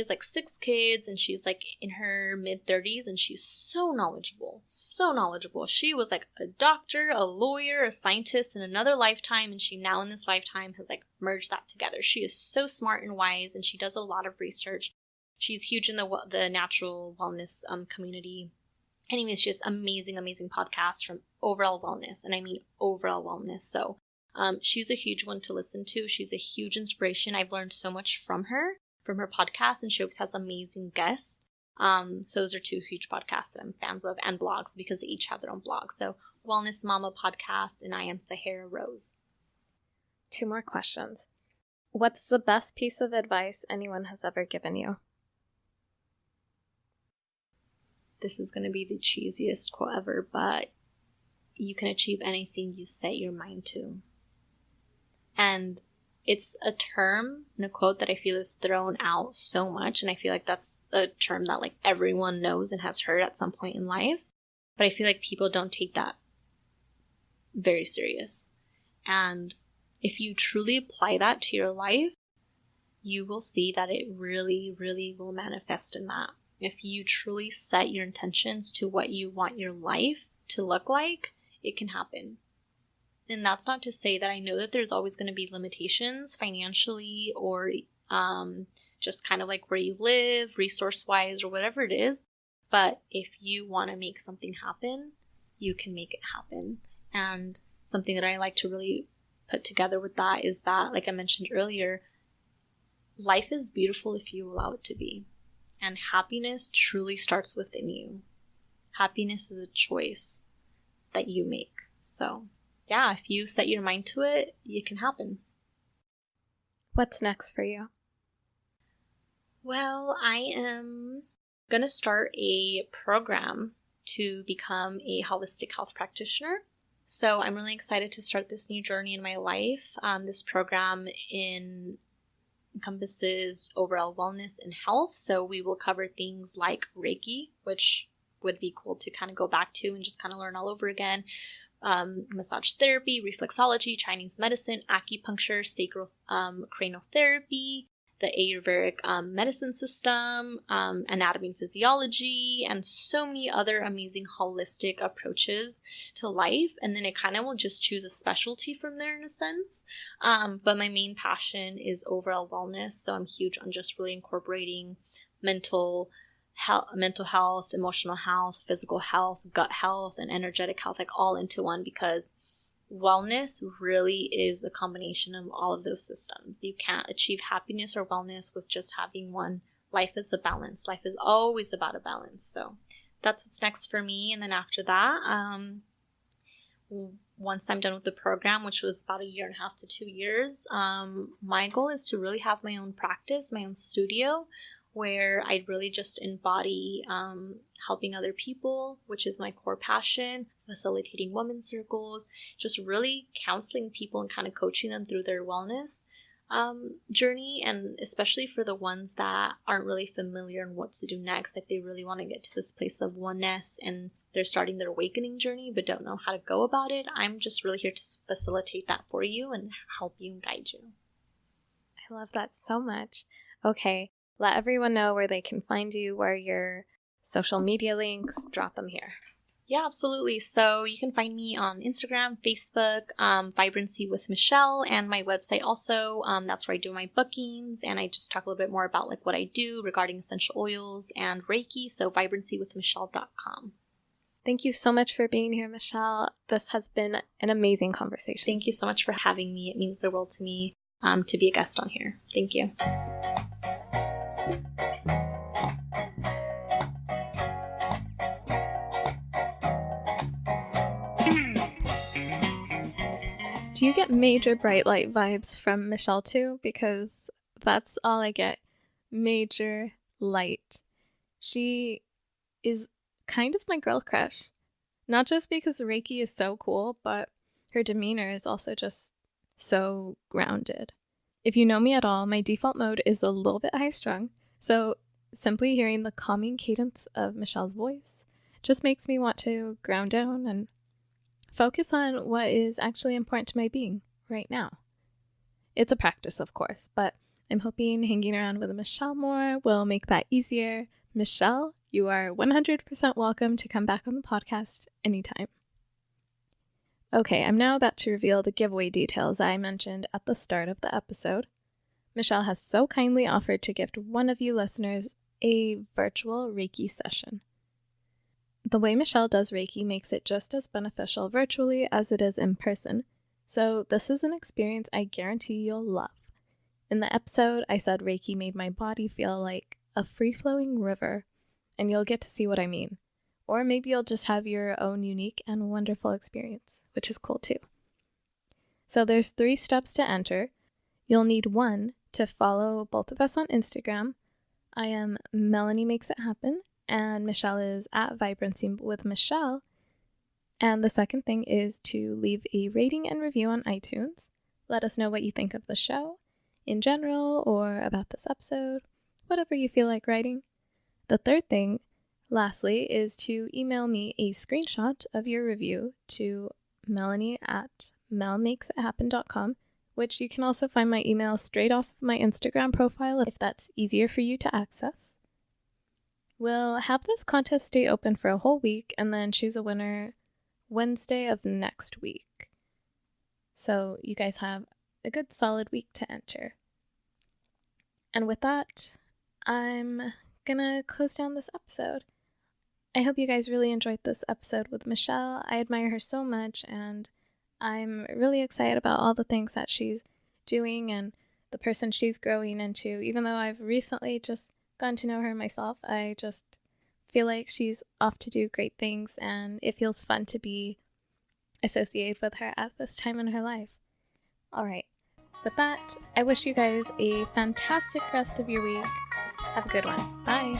like 6 kids, and she's like in her mid-30s, and she's so knowledgeable. So knowledgeable. She was like a doctor, a lawyer, a scientist in another lifetime, and she now in this lifetime has like merged that together. She is so smart and wise, and she does a lot of research. She's huge in the natural wellness community. Anyways, she has amazing podcasts from overall wellness, and I mean overall wellness. So she's a huge one to listen to. She's a huge inspiration. I've learned so much from her podcast, and she always has amazing guests. So those are 2 huge podcasts that I'm fans of, and blogs, because they each have their own blogs. So Wellness Mama podcast, and I Am Sahara Rose. 2 more questions. What's the best piece of advice anyone has ever given you? This is going to be the cheesiest quote ever, but you can achieve anything you set your mind to. And it's a term and a quote that I feel is thrown out so much, and I feel like that's a term that like everyone knows and has heard at some point in life, but I feel like people don't take that very serious. And if you truly apply that to your life, you will see that it really, really will manifest in that. If you truly set your intentions to what you want your life to look like, it can happen. And that's not to say that I know that there's always going to be limitations financially, or just kind of like where you live, resource-wise, or whatever it is. But if you want to make something happen, you can make it happen. And something that I like to really put together with that is that, like I mentioned earlier, life is beautiful if you allow it to be. And happiness truly starts within you. Happiness is a choice that you make. So yeah, if you set your mind to it, it can happen. What's next for you? Well, I am going to start a program to become a holistic health practitioner. So I'm really excited to start this new journey in my life. This program encompasses overall wellness and health. So we will cover things like Reiki, which would be cool to kind of go back to and just kind of learn all over again. Massage therapy, reflexology, Chinese medicine, acupuncture, sacral cranotherapy, the Ayurvedic medicine system, anatomy and physiology, and so many other amazing holistic approaches to life. And then it kind of will just choose a specialty from there in a sense. But my main passion is overall wellness. So I'm huge on just really incorporating mental health, emotional health, physical health, gut health, and energetic health, like all into one, because wellness really is a combination of all of those systems. You can't achieve happiness or wellness with just having one. Life is a balance. Life is always about a balance. So that's what's next for me. And then after that, once I'm done with the program, which was about 1.5 to 2 years, my goal is to really have my own practice, my own studio, where I really just embody helping other people, which is my core passion, facilitating women's circles, just really counseling people and kind of coaching them through their wellness journey, and especially for the ones that aren't really familiar on what to do next, like they really want to get to this place of oneness and they're starting their awakening journey but don't know how to go about it. I'm just really here to facilitate that for you and help you and guide you. I love that so much. Okay, let everyone know where they can find you, where your social media links, drop them here. Yeah, absolutely. So you can find me on Instagram, Facebook, Vibrancy with Michelle, and my website also. That's where I do my bookings, and I just talk a little bit more about like what I do regarding essential oils and Reiki. So vibrancy.withmichelle.com. Thank you so much for being here, Michelle. This has been an amazing conversation. Thank you so much for having me. It means the world to me to be a guest on here. Thank you. Do you get major bright light vibes from Michelle too? Because that's all I get. Major light. She is kind of my girl crush. Not just because Reiki is so cool, but her demeanor is also just so grounded. If you know me at all, my default mode is a little bit high strung, so simply hearing the calming cadence of Michelle's voice just makes me want to ground down and focus on what is actually important to my being right now. It's a practice, of course, but I'm hoping hanging around with Michelle more will make that easier. Michelle, you are 100% welcome to come back on the podcast anytime. Okay, I'm now about to reveal the giveaway details I mentioned at the start of the episode. Michelle has so kindly offered to gift one of you listeners a virtual Reiki session. The way Michelle does Reiki makes it just as beneficial virtually as it is in person, so this is an experience I guarantee you'll love. In the episode, I said Reiki made my body feel like a free-flowing river, and you'll get to see what I mean. Or maybe you'll just have your own unique and wonderful experience, which is cool too. So there's 3 steps to enter. You'll need 1 to follow both of us on Instagram. I am Melanie Makes It Happen, and Michelle is at Vibrancy with Michelle. And the second thing is to leave a rating and review on iTunes. Let us know what you think of the show in general or about this episode, whatever you feel like writing. The third thing, lastly, is to email me a screenshot of your review to melanie@melmakesithappen.com, which you can also find my email straight off of my Instagram profile if that's easier for you to access. We'll have this contest stay open for a whole week and then choose a winner Wednesday of next week. So you guys have a good solid week to enter. And with that, I'm gonna close down this episode. I hope you guys really enjoyed this episode with Michelle. I admire her so much, and I'm really excited about all the things that she's doing and the person she's growing into. Even though I've recently just gotten to know her myself, I just feel like she's off to do great things, and it feels fun to be associated with her at this time in her life. All right, with that, I wish you guys a fantastic rest of your week. Have a good one. Bye.